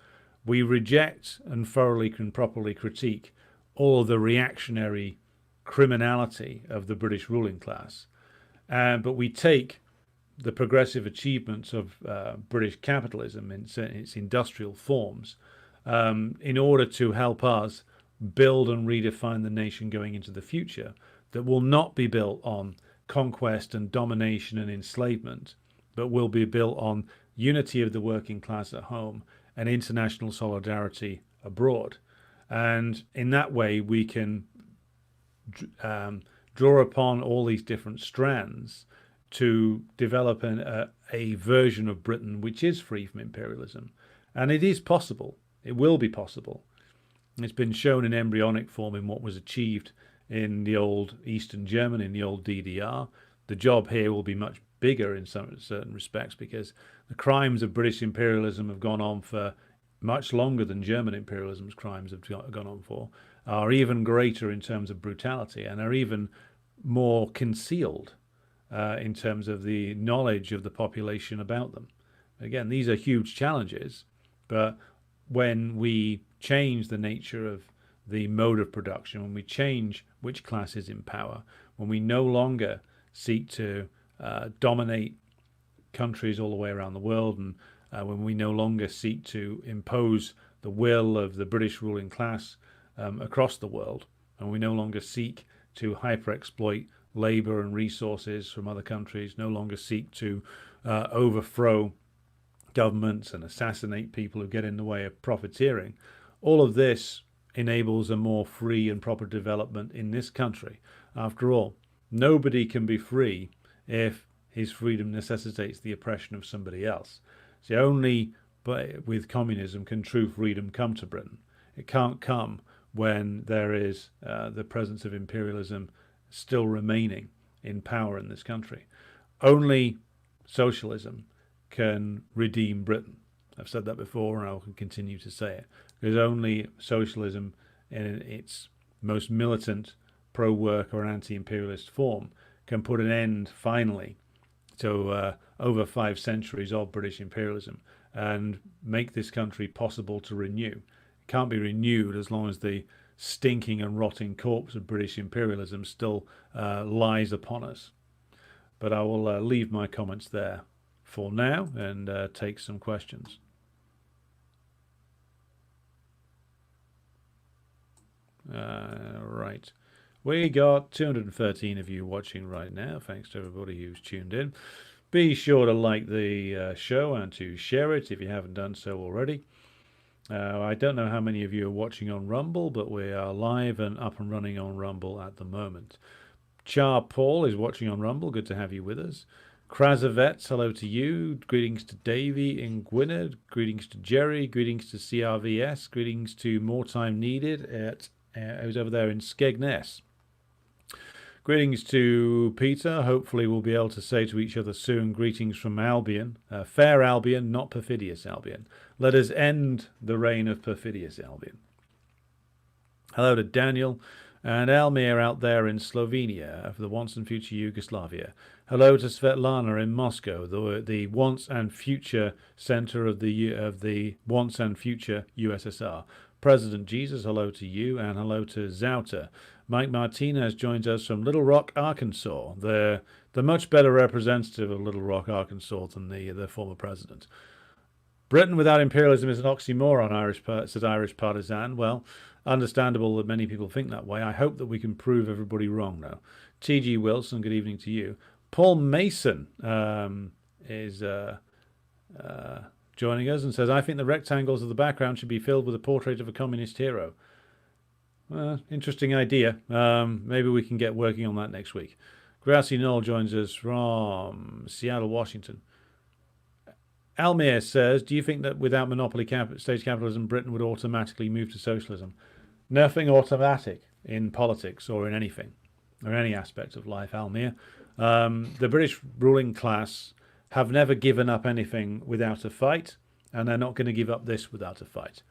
We reject and thoroughly and properly critique all the reactionary criminality of the British ruling class. But we take the progressive achievements of British capitalism in its industrial forms in order to help us build and redefine the nation going into the future that will not be built on conquest and domination and enslavement, but will be built on unity of the working class at home and international solidarity abroad. And in that way, we can draw upon all these different strands to develop a version of Britain which is free from imperialism. And it is possible. It will be possible. It's been shown in embryonic form in what was achieved in the old Eastern Germany, in the old DDR. The job here will be much bigger in certain respects because the crimes of British imperialism have gone on for much longer than German imperialism's crimes have gone on for, are even greater in terms of brutality and are even more concealed in terms of the knowledge of the population about them. Again, these are huge challenges, but when we change the nature of the mode of production, when we change which class is in power, when we no longer seek to dominate countries all the way around the world, and when we no longer seek to impose the will of the British ruling class across the world, and we no longer seek to hyper-exploit labor and resources from other countries, no longer seek to overthrow governments and assassinate people who get in the way of profiteering. All of this enables a more free and proper development in this country. After all, nobody can be free if his freedom necessitates the oppression of somebody else. So only with communism can true freedom come to Britain. It can't come when there is the presence of imperialism still remaining in power in this country. Only socialism can redeem Britain. I've said that before and I will continue to say it. Because only socialism in its most militant pro-work or anti-imperialist form can put an end finally to over 5 centuries of British imperialism and make this country possible to renew. It can't be renewed as long as the stinking and rotting corpse of British imperialism still lies upon us. But I will leave my comments there for now and take some questions. Right. We got 213 of you watching right now. Thanks to everybody who's tuned in. Be sure to like the show and to share it if you haven't done so already. I don't know how many of you are watching on Rumble, but we are live and up and running on Rumble at the moment. Char Paul is watching on Rumble. Good to have you with us. Krazavets, hello to you. Greetings to Davey in Gwynedd. Greetings to Jerry. Greetings to CRVS. Greetings to More Time Needed at who's over there in Skegness. Greetings to Peter. Hopefully we'll be able to say to each other soon, greetings from Albion. Fair Albion, not perfidious Albion. Let us end the reign of perfidious Albion. Hello to Daniel. And Almir out there in Slovenia, for the once and future Yugoslavia. Hello to Svetlana in Moscow, the once and future center of the once and future USSR. President Jesus, hello to you, and hello to Zouter. Mike Martinez joins us from Little Rock, Arkansas, the much better representative of Little Rock, Arkansas than the former president. Britain without imperialism is an oxymoron, says Irish Partisan. Well, understandable that many people think that way. I hope that we can prove everybody wrong now. T.G. Wilson, good evening to you. Paul Mason is joining us and says, I think the rectangles of the background should be filled with a portrait of a communist hero. Interesting idea. Maybe we can get working on that next week. Grassy Knoll joins us from Seattle, Washington. Almir says, do you think that without monopoly state capitalism, Britain would automatically move to socialism? Nothing automatic in politics or in anything, or any aspect of life, Almir. The British ruling class have never given up anything without a fight, and they're not going to give up this without a fight.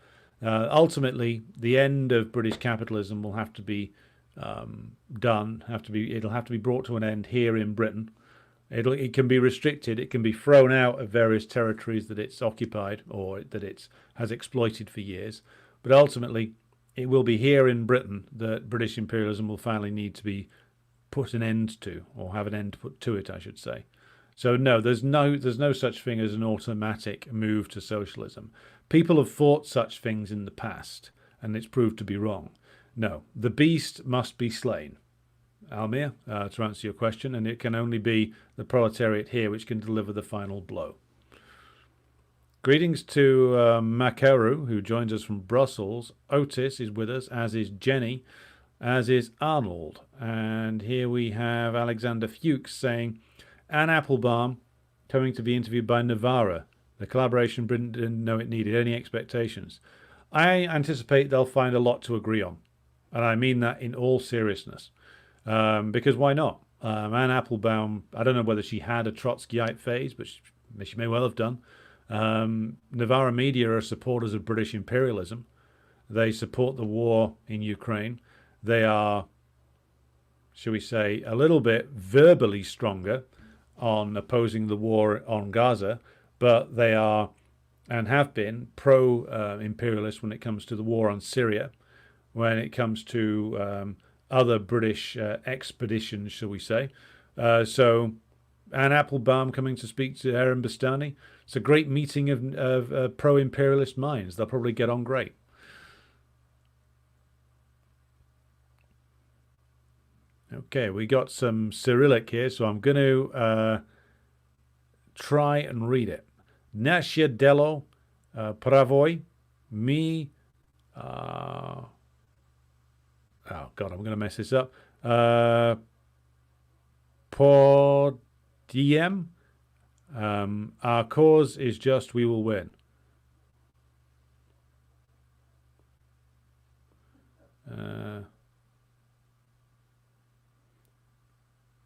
Ultimately, the end of British capitalism will have to be done. It'll have to be brought to an end here in Britain. It can be restricted. It can be thrown out of various territories that it's occupied or that it has exploited for years. But ultimately, it will be here in Britain that British imperialism will finally need to be put an end to, or have an end put to it, I should say. So no, there's no such thing as an automatic move to socialism. People have thought such things in the past, and it's proved to be wrong. No, the beast must be slain, Almir, to answer your question, and it can only be the proletariat here which can deliver the final blow. Greetings to Makaru, who joins us from Brussels. Otis is with us, as is Jenny, as is Arnold. And here we have Alexander Fuchs saying, Anne Applebaum coming to be interviewed by Navarra. The collaboration Britain didn't know it needed. Any expectations? I anticipate they'll find a lot to agree on. And I mean that in all seriousness. Because why not? Anne Applebaum, I don't know whether she had a Trotskyite phase, but she may well have done. Navarra media are supporters of British imperialism. They support the war in Ukraine. They are, shall we say, a little bit verbally stronger on opposing the war on Gaza, but they are and have been pro-imperialist when it comes to the war on Syria, when it comes to other British expeditions, shall we say. So Anne Applebaum coming to speak to Erin Bastani. It's a great meeting of pro-imperialist minds. They'll probably get on great. Okay, we got some Cyrillic here, so I'm going to try and read it. Nasze delo pravoj mi... oh, God, I'm going to mess this up. Podiem. Our cause is just, we will win.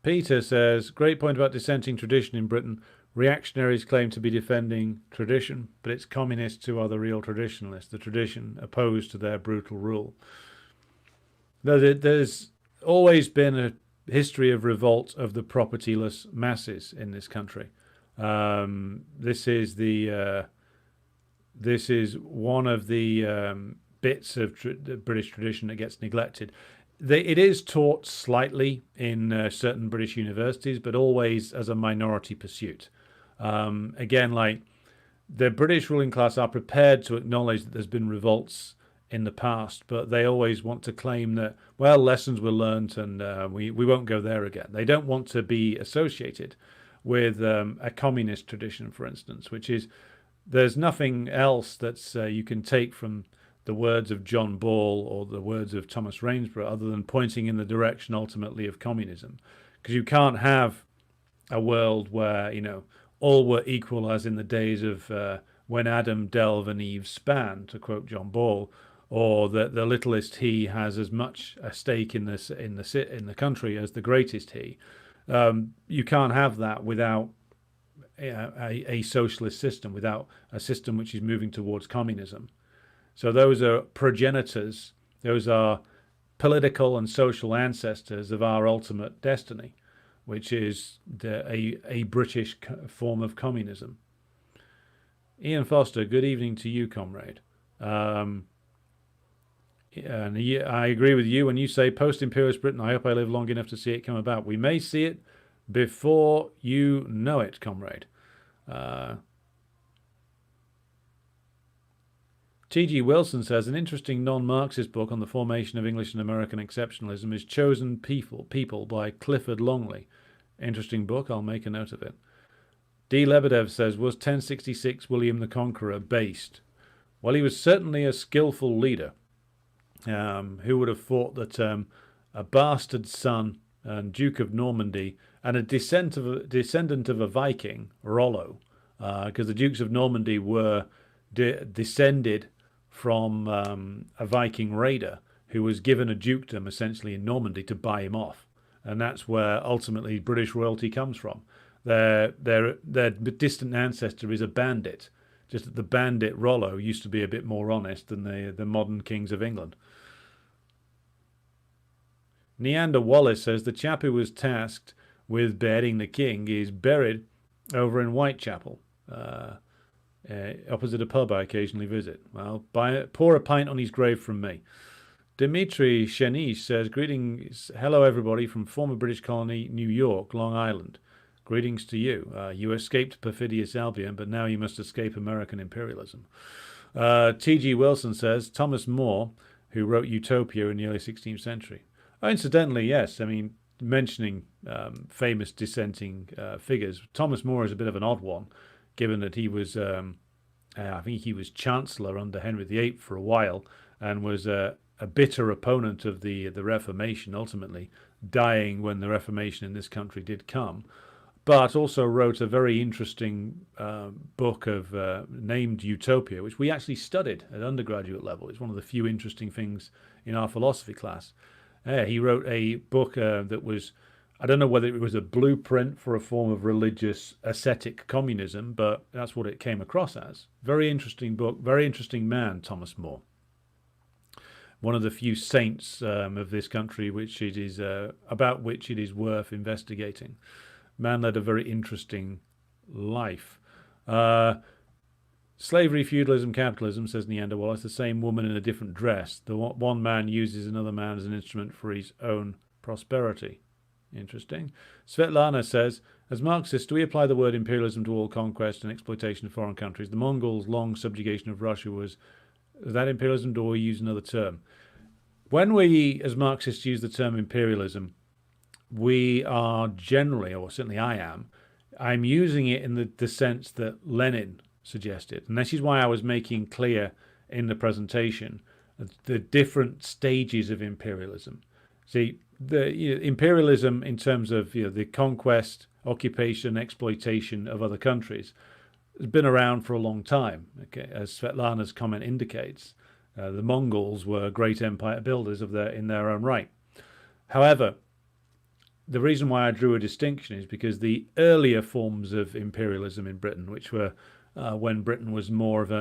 Peter says, great point about dissenting tradition in Britain. Reactionaries claim to be defending tradition, but it's communists who are the real traditionalists, the tradition opposed to their brutal rule. There's always been a history of revolt of the propertyless masses in this country. This is one of the bits of the British tradition that gets neglected. It is taught slightly in certain British universities, but always as a minority pursuit. Again, like the British ruling class are prepared to acknowledge that there's been revolts in the past, but they always want to claim that, well, lessons were learnt and we won't go there again. They don't want to be associated with a communist tradition, for instance, which is, there's nothing else that's you can take from the words of John Ball or the words of Thomas Rainsborough other than pointing in the direction ultimately of communism. Because you can't have a world where, all were equal as in the days of when Adam delve and Eve span, to quote John Ball, or that the littlest he has as much a stake in the country as the greatest he. You can't have that without a socialist system, without a system which is moving towards communism. So those are progenitors, those are political and social ancestors of our ultimate destiny, which is a British form of communism. Ian Foster, good evening to you, comrade. And I agree with you when you say post-imperialist Britain. I hope I live long enough to see it come about. We may see it before you know it, comrade. T.G. Wilson says, an interesting non-Marxist book on the formation of English and American exceptionalism is Chosen People by Clifford Longley. Interesting book, I'll make a note of it. D. Lebedev says, was 1066 William the Conqueror based? Well, he was certainly a skillful leader. Who would have thought that a bastard son and Duke of Normandy and a descendant of a Viking, Rollo, because the Dukes of Normandy were descended from a Viking raider who was given a dukedom essentially in Normandy to buy him off, and that's where ultimately British royalty comes from. Their distant ancestor is a bandit, just that the bandit Rollo used to be a bit more honest than the modern kings of England. Neander Wallace says the chap who was tasked with beheading the king is buried over in Whitechapel, opposite a pub I occasionally visit. Well, pour a pint on his grave from me. Dmitry Shenish says, greetings, hello everybody from former British colony New York, Long Island. Greetings to you. You escaped perfidious Albion, but now you must escape American imperialism. T.G. Wilson says, Thomas More, who wrote Utopia in the early 16th century. Oh, incidentally, yes, I mean, mentioning famous dissenting figures, Thomas More is a bit of an odd one, given that he was, I think he was Chancellor under Henry VIII for a while, and was a bitter opponent of the Reformation, ultimately dying when the Reformation in this country did come, but also wrote a very interesting book of named Utopia, which we actually studied at undergraduate level. It's one of the few interesting things in our philosophy class. He wrote a book that was, I don't know whether it was a blueprint for a form of religious ascetic communism, but that's what it came across as. Very interesting book, very interesting man, Thomas More. One of the few saints of this country which it is about which it is worth investigating. Man led a very interesting life. Slavery, feudalism, capitalism, says Neander Wallace, the same woman in a different dress. The one man uses another man as an instrument for his own prosperity. Interesting. Svetlana says, as Marxists, do we apply the word imperialism to all conquest and exploitation of foreign countries? The Mongols' long subjugation of Russia was that imperialism, or we use another term? When we, as Marxists, use the term imperialism, we are generally, or certainly I'm using it in the sense that Lenin suggested. And this is why I was making clear in the presentation the different stages of imperialism. See, the imperialism in terms of the conquest, occupation, exploitation of other countries has been around for a long time. Okay, as Svetlana's comment indicates, the Mongols were great empire builders in their own right. However, the reason why I drew a distinction is because the earlier forms of imperialism in Britain, which were when Britain was more of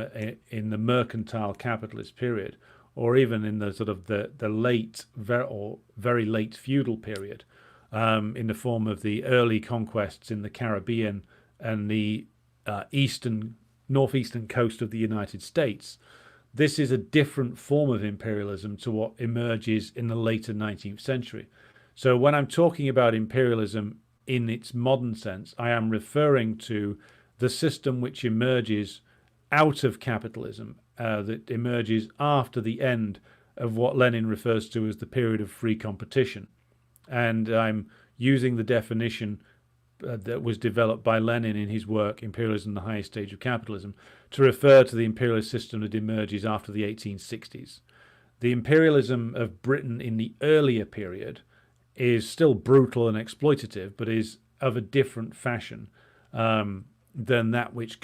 in the mercantile capitalist period, or even in the sort of the late or very late feudal period, in the form of the early conquests in the Caribbean and the northeastern coast of the United States. This is a different form of imperialism to what emerges in the later 19th century. So when I'm talking about imperialism in its modern sense, I am referring to the system which emerges out of capitalism, that emerges after the end of what Lenin refers to as the period of free competition. And I'm using the definition that was developed by Lenin in his work, Imperialism, the Highest Stage of Capitalism, to refer to the imperialist system that emerges after the 1860s. The imperialism of Britain in the earlier period is still brutal and exploitative, but is of a different fashion than that which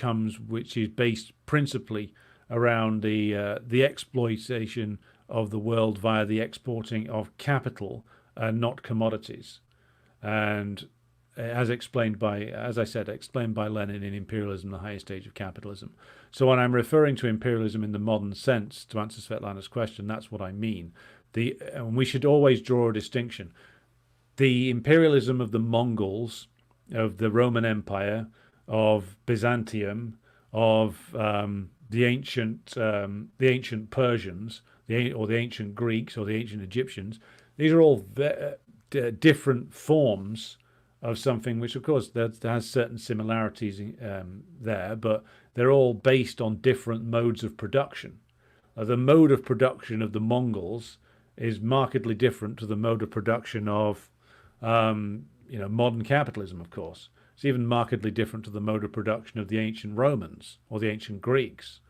is based principally around the exploitation of the world via the exporting of capital and not commodities. And as explained by Lenin in Imperialism, the Highest Stage of Capitalism. So when I'm referring to imperialism in the modern sense, to answer Svetlana's question, that's what I mean. And we should always draw a distinction. The imperialism of the Mongols, of the Roman Empire, of Byzantium, of the ancient Persians, or the ancient Greeks, or the ancient Egyptians. These are all different forms of something which, of course, there has certain similarities there, but they're all based on different modes of production. The mode of production of the Mongols is markedly different to the mode of production of modern capitalism, of course. It's even markedly different to the mode of production of the ancient Romans or the ancient Greeks.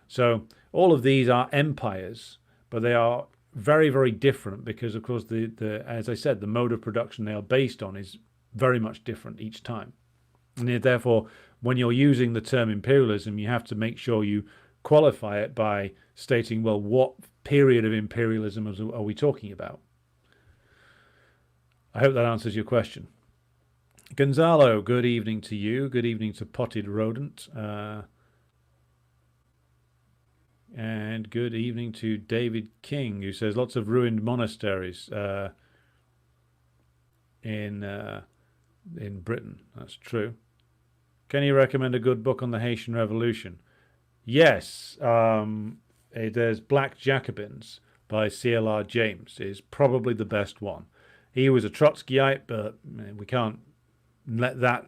So all of these are empires, but they are very, very different because, of course, as I said, the mode of production they are based on is very much different each time. And therefore, when you're using the term imperialism, you have to make sure you qualify it by stating, well, what period of imperialism are we talking about? I hope that answers your question. Gonzalo, good evening to you. Good evening to Potted Rodent. And good evening to David King, who says lots of ruined monasteries in Britain. That's true. Can you recommend a good book on the Haitian Revolution? Yes. There's Black Jacobins by C.L.R. James is probably the best one. He was a Trotskyite, but we can't let that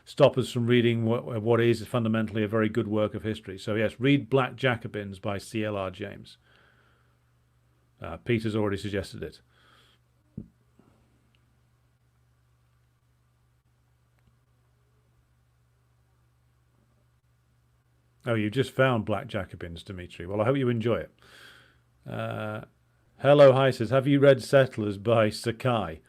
stop us from reading what is fundamentally a very good work of history. So yes, read Black Jacobins by C.L.R. James. Peter's already suggested it. Oh, you just found Black Jacobins, Dimitri. Well, I hope you enjoy it. Hello, hi says, have you read Settlers by Sakai?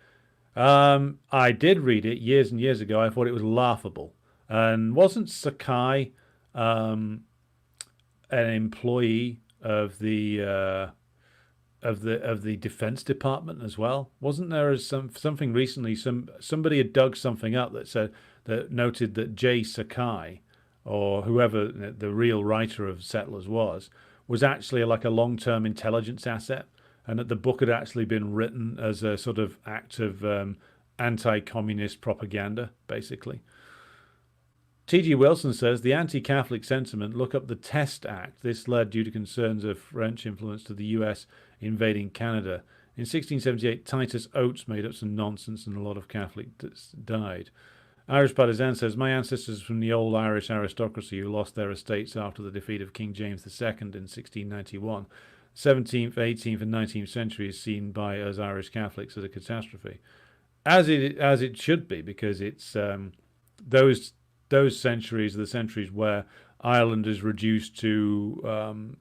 I did read it years and years ago. I thought it was laughable. And wasn't Sakai an employee of the Defense Department as well? Wasn't there something recently? Somebody had dug something up that noted that Jay Sakai, or whoever the real writer of Settlers was actually like a long-term intelligence asset, and that the book had actually been written as a sort of act of anti-communist propaganda, basically. T.G. Wilson says, the anti-Catholic sentiment, look up the Test Act. This led due to concerns of French influence to the US invading Canada. In 1678, Titus Oates made up some nonsense and a lot of Catholics died. Irish Partisan says, my ancestors from the old Irish aristocracy who lost their estates after the defeat of King James II in 1691. 17th, 18th and 19th century is seen by us Irish Catholics as a catastrophe. As it should be, because it's those centuries are the centuries where Ireland is reduced to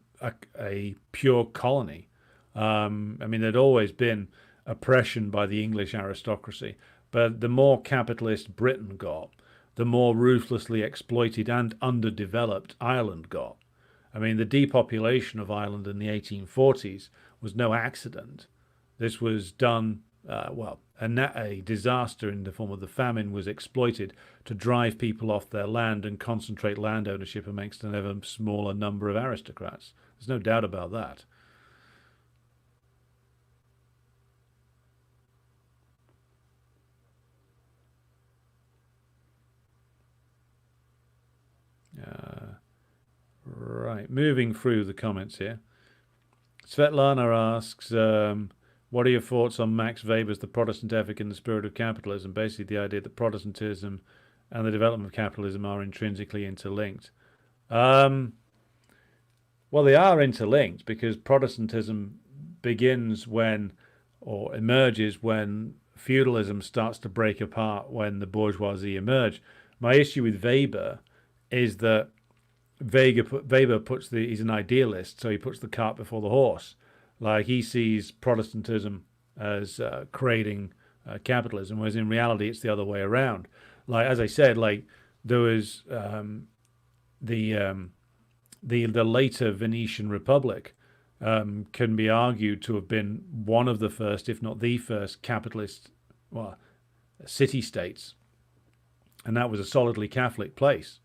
a pure colony. I mean, there'd always been oppression by the English aristocracy, but the more capitalist Britain got, the more ruthlessly exploited and underdeveloped Ireland got. I mean, the depopulation of Ireland in the 1840s was no accident. This was done, a disaster in the form of the famine was exploited to drive people off their land and concentrate land ownership amongst an ever smaller number of aristocrats. There's no doubt about that. Right, moving through the comments here. Svetlana asks, what are your thoughts on Max Weber's The Protestant Ethic and the Spirit of Capitalism? Basically the idea that Protestantism and the development of capitalism are intrinsically interlinked. Well, they are interlinked because Protestantism begins or emerges when feudalism starts to break apart, when the bourgeoisie emerge. My issue with Weber is that Weber he's an idealist, so he puts the cart before the horse. Like, he sees Protestantism as creating capitalism, whereas in reality it's the other way around. Like, as I said, like, there was the later Venetian Republic can be argued to have been one of the first, if not the first, capitalist city-states, and that was a solidly Catholic place.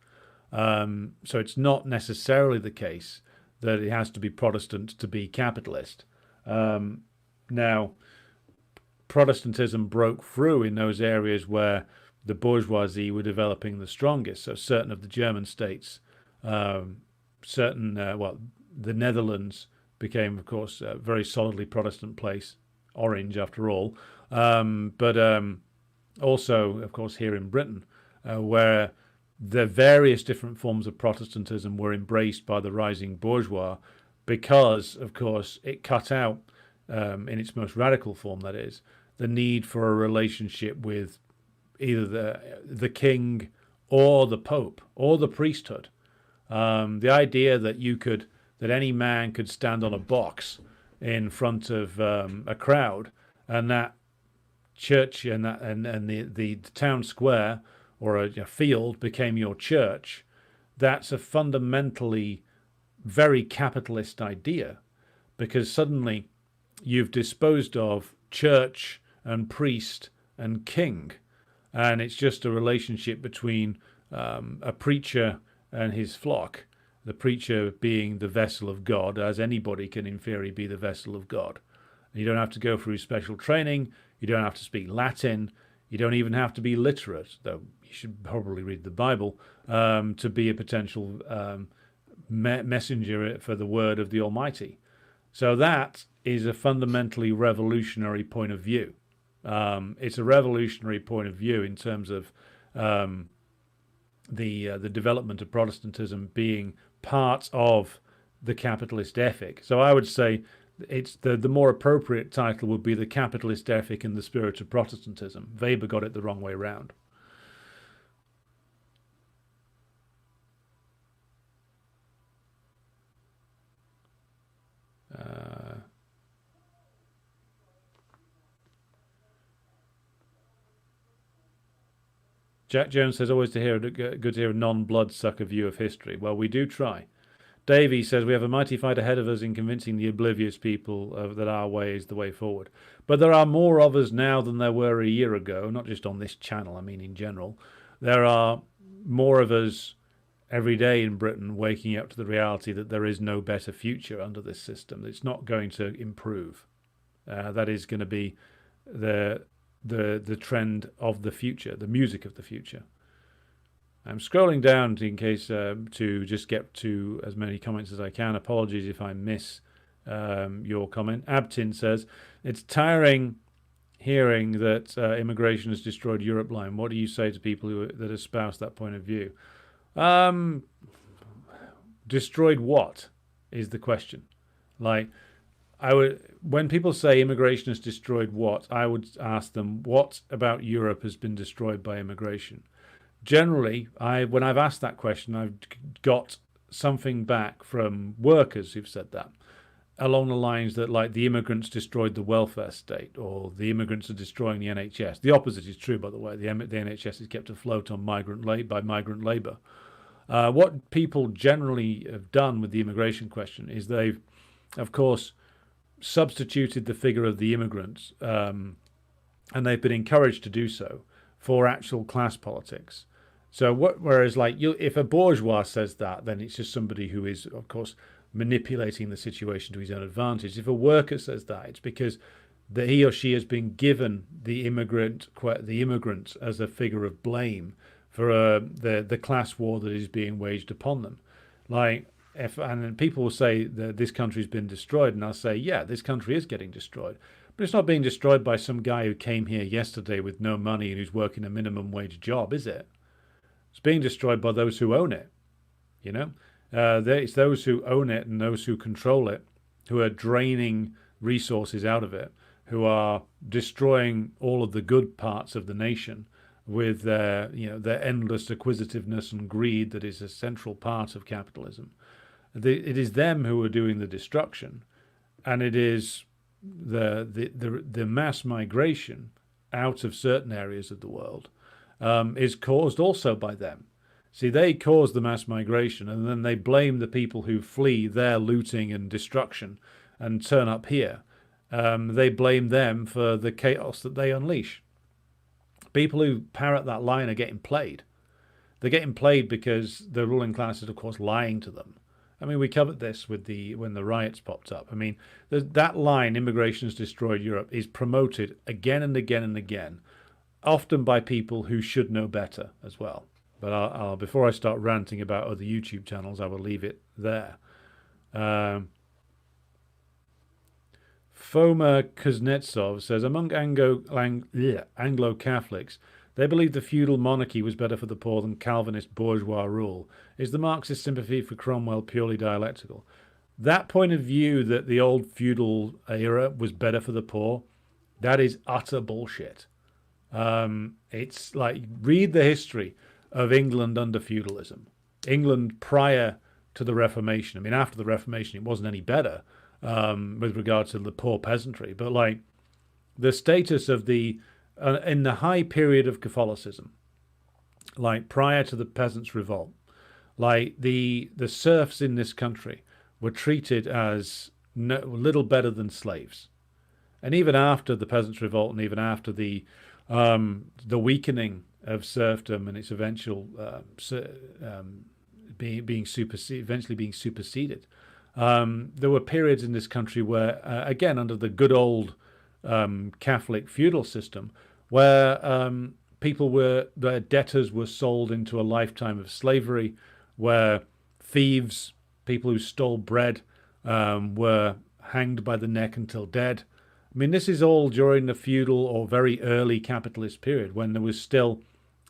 So it's not necessarily the case that it has to be Protestant to be capitalist. Now, Protestantism broke through in those areas where the bourgeoisie were developing the strongest. So certain of the German states, um, the Netherlands became, of course, a very solidly Protestant place, orange after all. But also, of course, here in Britain, where the various different forms of Protestantism were embraced by the rising bourgeois because, of course, it cut out, in its most radical form, that is, the need for a relationship with either the king or the pope or the priesthood. The idea that any man could stand on a box in front of a crowd, and that church and the town square or a field became your church. That's a fundamentally very capitalist idea, because suddenly you've disposed of church and priest and king, and it's just a relationship between a preacher and his flock, the preacher being the vessel of God, as anybody can in theory be the vessel of God. You don't have to go through special training, you don't have to speak Latin, you don't even have to be literate, though you should probably read the Bible, to be a potential messenger for the word of the Almighty. So that is a fundamentally revolutionary point of view. It's a revolutionary point of view in terms of the development of Protestantism being part of the capitalist ethic. So I would say it's the more appropriate title would be the capitalist ethic in the spirit of Protestantism. Weber got it the wrong way round. Jack Jones says, always good to hear a non-bloodsucker view of history. Well, we do try. Davey says, we have a mighty fight ahead of us in convincing the oblivious people that our way is the way forward. But there are more of us now than there were a year ago, not just on this channel, I mean in general. There are more of us every day in Britain waking up to the reality that there is no better future under this system. It's not going to improve. That is going to be the trend of the future, the music of the future. I'm scrolling down in case to just get to as many comments as I can. Apologies if I miss your comment. Abtin says, it's tiring hearing that immigration has destroyed Europe line. What do you say to people that espouse that point of view? Destroyed what is the question. Like, when people say immigration has destroyed what, I would ask them, what about Europe has been destroyed by immigration? Generally, when I've asked that question, I've got something back from workers who've said that, along the lines that, like, the immigrants destroyed the welfare state, or the immigrants are destroying the NHS. The opposite is true, by the way. The NHS is kept afloat on migrant labour. What people generally have done with the immigration question is they've, of course, substituted the figure of the immigrants, and they've been encouraged to do so, for actual class politics. So whereas, like, if a bourgeois says that, then it's just somebody who is, of course, manipulating the situation to his own advantage. If a worker says that, it's because he or she has been given the immigrants as a figure of blame for the class war that is being waged upon them. Like, and people will say that this country's been destroyed, and I'll say, yeah, this country is getting destroyed. But it's not being destroyed by some guy who came here yesterday with no money and who's working a minimum wage job, is it? It's being destroyed by those who own it, you know? It's those who own it and those who control it, who are draining resources out of it, who are destroying all of the good parts of the nation with their endless acquisitiveness and greed that is a central part of capitalism. It is them who are doing the destruction, and it is the mass migration out of certain areas of the world is caused also by them. See, they cause the mass migration, and then they blame the people who flee their looting and destruction and turn up here. They blame them for the chaos that they unleash. People who parrot that line are getting played. They're getting played because the ruling class is, of course, lying to them. I mean, we covered this with when the riots popped up. I mean, that line, "immigration has destroyed Europe," is promoted again and again and again, often by people who should know better as well. But before I start ranting about other YouTube channels, I will leave it there. Um, Foma Kuznetsov says, among Anglo-Catholics, they believe the feudal monarchy was better for the poor than Calvinist bourgeois rule. Is the Marxist sympathy for Cromwell purely dialectical? That point of view that the old feudal era was better for the poor, that is utter bullshit. It's like, read the history of England under feudalism. England prior to the Reformation. I mean, after the Reformation, it wasn't any better with regard to the poor peasantry. But like the status of in the high period of Catholicism, like prior to the Peasants' Revolt, like the serfs in this country were treated as little better than slaves. And even after the Peasants' Revolt, and even after the weakening of serfdom and its eventual eventually being superseded, there were periods in this country where, again, under the good old Catholic feudal system, where their debtors were sold into a lifetime of slavery, where thieves, people who stole bread, were hanged by the neck until dead. I mean, this is all during the feudal or very early capitalist period when there was still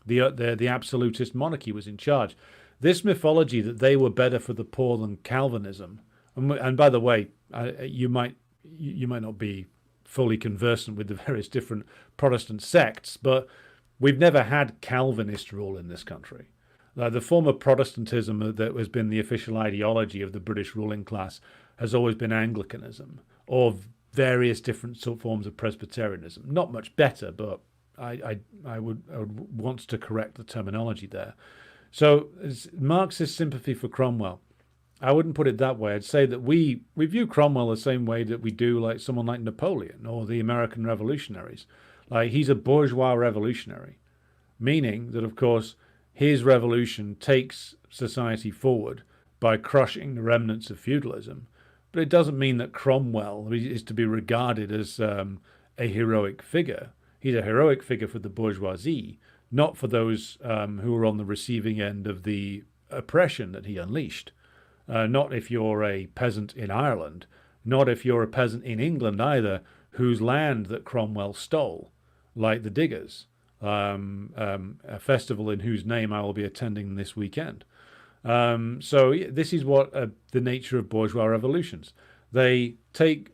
the absolutist monarchy was in charge. This mythology that they were better for the poor than Calvinism, and by the way, you might not be fully conversant with the various different Protestant sects, but we've never had Calvinist rule in this country. The form of Protestantism that has been the official ideology of the British ruling class has always been Anglicanism or various different forms of Presbyterianism. Not much better, but I would want to correct the terminology there. So Marxist sympathy for Cromwell, I wouldn't put it that way. I'd say that we view Cromwell the same way that we do like someone like Napoleon or the American revolutionaries. Like, he's a bourgeois revolutionary, meaning that, of course, his revolution takes society forward by crushing the remnants of feudalism. But it doesn't mean that Cromwell is to be regarded as a heroic figure. He's a heroic figure for the bourgeoisie, not for those who are on the receiving end of the oppression that he unleashed. Not if you're a peasant in Ireland, not if you're a peasant in England either, whose land that Cromwell stole, like the Diggers, a festival in whose name I will be attending this weekend. So this is what the nature of bourgeois revolutions. They take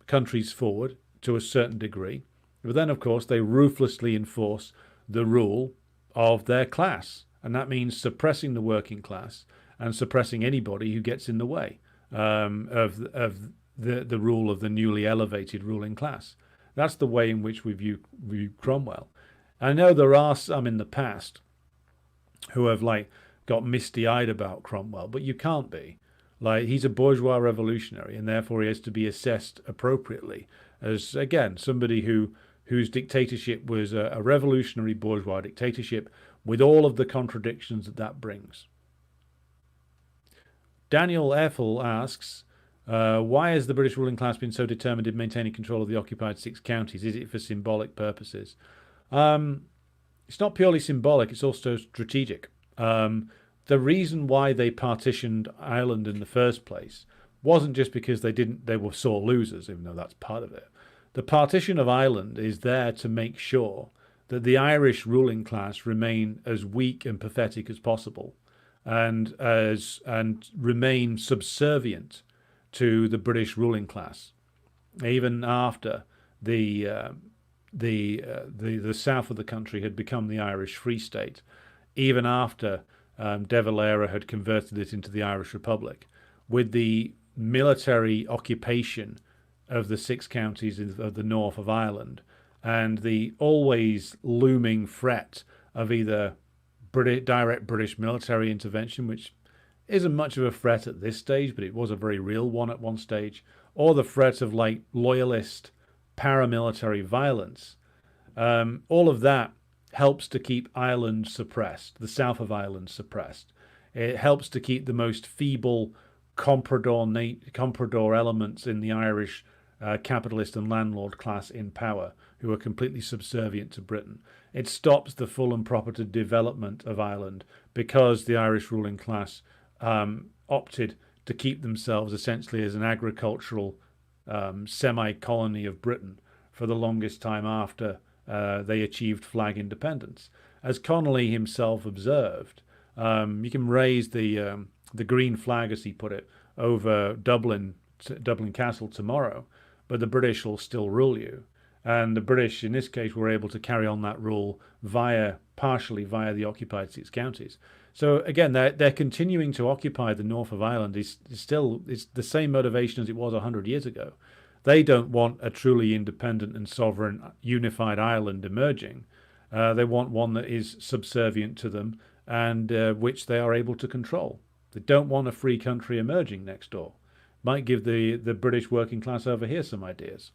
countries forward to a certain degree, but then, of course, they ruthlessly enforce the rule of their class. And that means suppressing the working class and suppressing anybody who gets in the way of the rule of the newly elevated ruling class. That's the way in which we view Cromwell. I know there are some in the past who have got misty-eyed about Cromwell, but you can't be. He's a bourgeois revolutionary, and therefore he has to be assessed appropriately as, again, somebody whose dictatorship was a revolutionary bourgeois dictatorship with all of the contradictions that brings. Daniel Effel asks, why has the British ruling class been so determined in maintaining control of the occupied 6 counties? Is it for symbolic purposes? It's not purely symbolic, it's also strategic. The reason why they partitioned Ireland in the first place wasn't just because they were sore losers, even though that's part of it. The partition of Ireland is there to make sure that the Irish ruling class remain as weak and pathetic as possible, and remain subservient to the British ruling class, even after the south of the country had become the Irish Free State, even after De Valera had converted it into the Irish Republic, with the military occupation of the 6 counties of the north of Ireland, and the always looming threat of either direct British military intervention, which isn't much of a threat at this stage, but it was a very real one at one stage, or the threat of loyalist paramilitary violence. All of that helps to keep Ireland suppressed, the south of Ireland suppressed. It helps to keep the most feeble comprador elements in the Irish capitalist and landlord class in power, who are completely subservient to Britain. It stops the full and proper development of Ireland because the Irish ruling class opted to keep themselves essentially as an agricultural semi-colony of Britain for the longest time after they achieved flag independence. As Connolly himself observed, you can raise the green flag, as he put it, over Dublin Castle tomorrow, but the British will still rule you. And the British, in this case, were able to carry on that rule partially via the occupied six counties. So again, they're continuing to occupy the north of Ireland. It's the same motivation as it was 100 years ago. They don't want a truly independent and sovereign unified Ireland emerging. They want one that is subservient to them and which they are able to control. They don't want a free country emerging next door. Might give the British working class over here some ideas.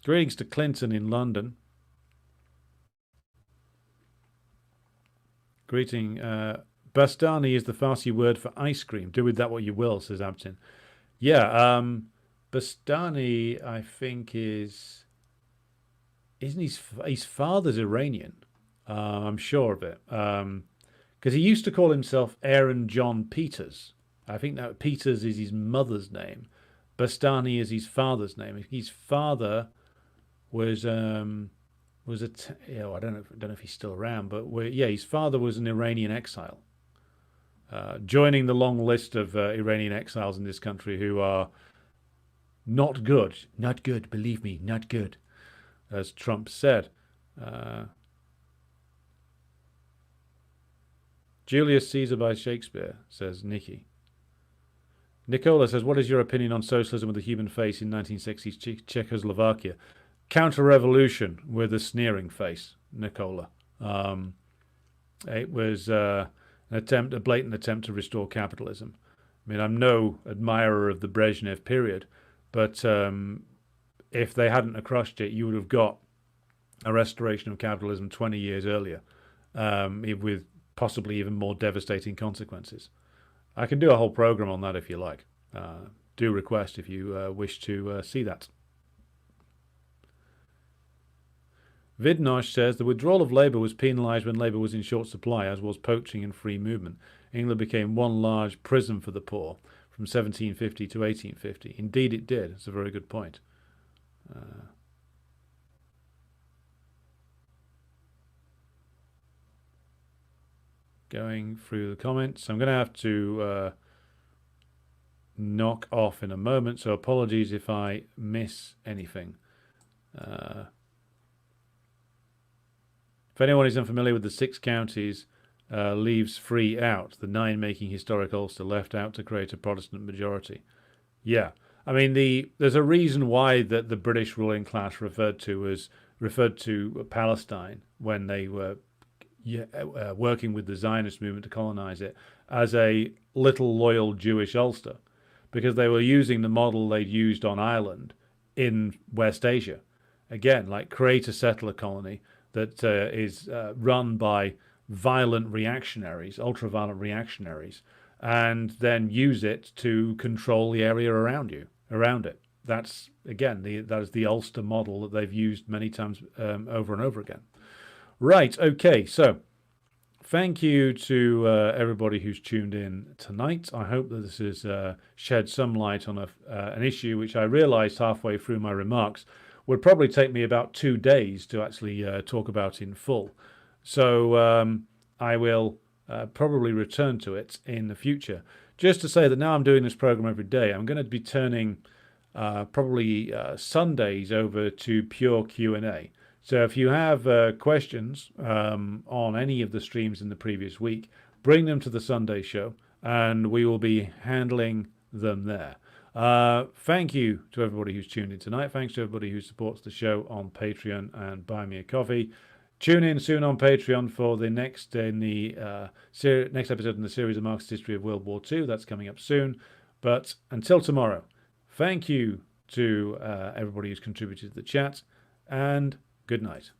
Greetings to Clinton in London. Greeting. Bastani is the Farsi word for ice cream. Do with that what you will, says Abtin. Yeah, Bastani, I think, isn't his father's Iranian? I'm sure of it. Because he used to call himself Aaron John Peters. I think that Peters is his mother's name. Bastani is his father's name. His father was I don't know if he's still around, but his father was an Iranian exile, joining the long list of Iranian exiles in this country who are not good, believe me, not good, as Trump said. Julius Caesar by Shakespeare, says Nikki. Nicola says, what is your opinion on socialism with a human face in 1960s Czechoslovakia? Counter-revolution with a sneering face, Nicola. It was a blatant attempt to restore capitalism. I mean, I'm no admirer of the Brezhnev period, but if they hadn't crushed it, you would have got a restoration of capitalism 20 years earlier, with possibly even more devastating consequences. I can do a whole program on that if you like. Do request if you wish to see that. Vidnosh says, the withdrawal of labour was penalised when labour was in short supply, as was poaching and free movement. England became one large prison for the poor from 1750 to 1850. Indeed it did. It's a very good point. Going through the comments. I'm going to have to knock off in a moment, so apologies if I miss anything. If anyone is unfamiliar with the six counties, leaves free out, the 9 making historic Ulster left out to create a Protestant majority. Yeah, I mean, there's a reason why that the British ruling class referred to Palestine when they were working with the Zionist movement to colonize it as a little loyal Jewish Ulster, because they were using the model they'd used on Ireland in West Asia. Again, like create a settler colony that is run by violent reactionaries, ultra-violent reactionaries, and then use it to control the area around it. That's, again, that is the Ulster model that they've used many times over and over again. Right, okay, so thank you to everybody who's tuned in tonight. I hope that this has shed some light on an issue which I realised halfway through my remarks would probably take me about 2 days to actually talk about in full. So I will probably return to it in the future. Just to say that now I'm doing this program every day, I'm going to be turning probably Sundays over to pure Q&A. So if you have questions on any of the streams in the previous week, bring them to the Sunday show and we will be handling them there. Thank you to everybody who's tuned in tonight. Thanks to everybody who supports the show on Patreon and Buy Me a Coffee. Tune in soon on Patreon for the next next episode in the series of Marxist History of World War II. That's coming up soon. But until tomorrow, thank you to everybody who's contributed to the chat, and good night.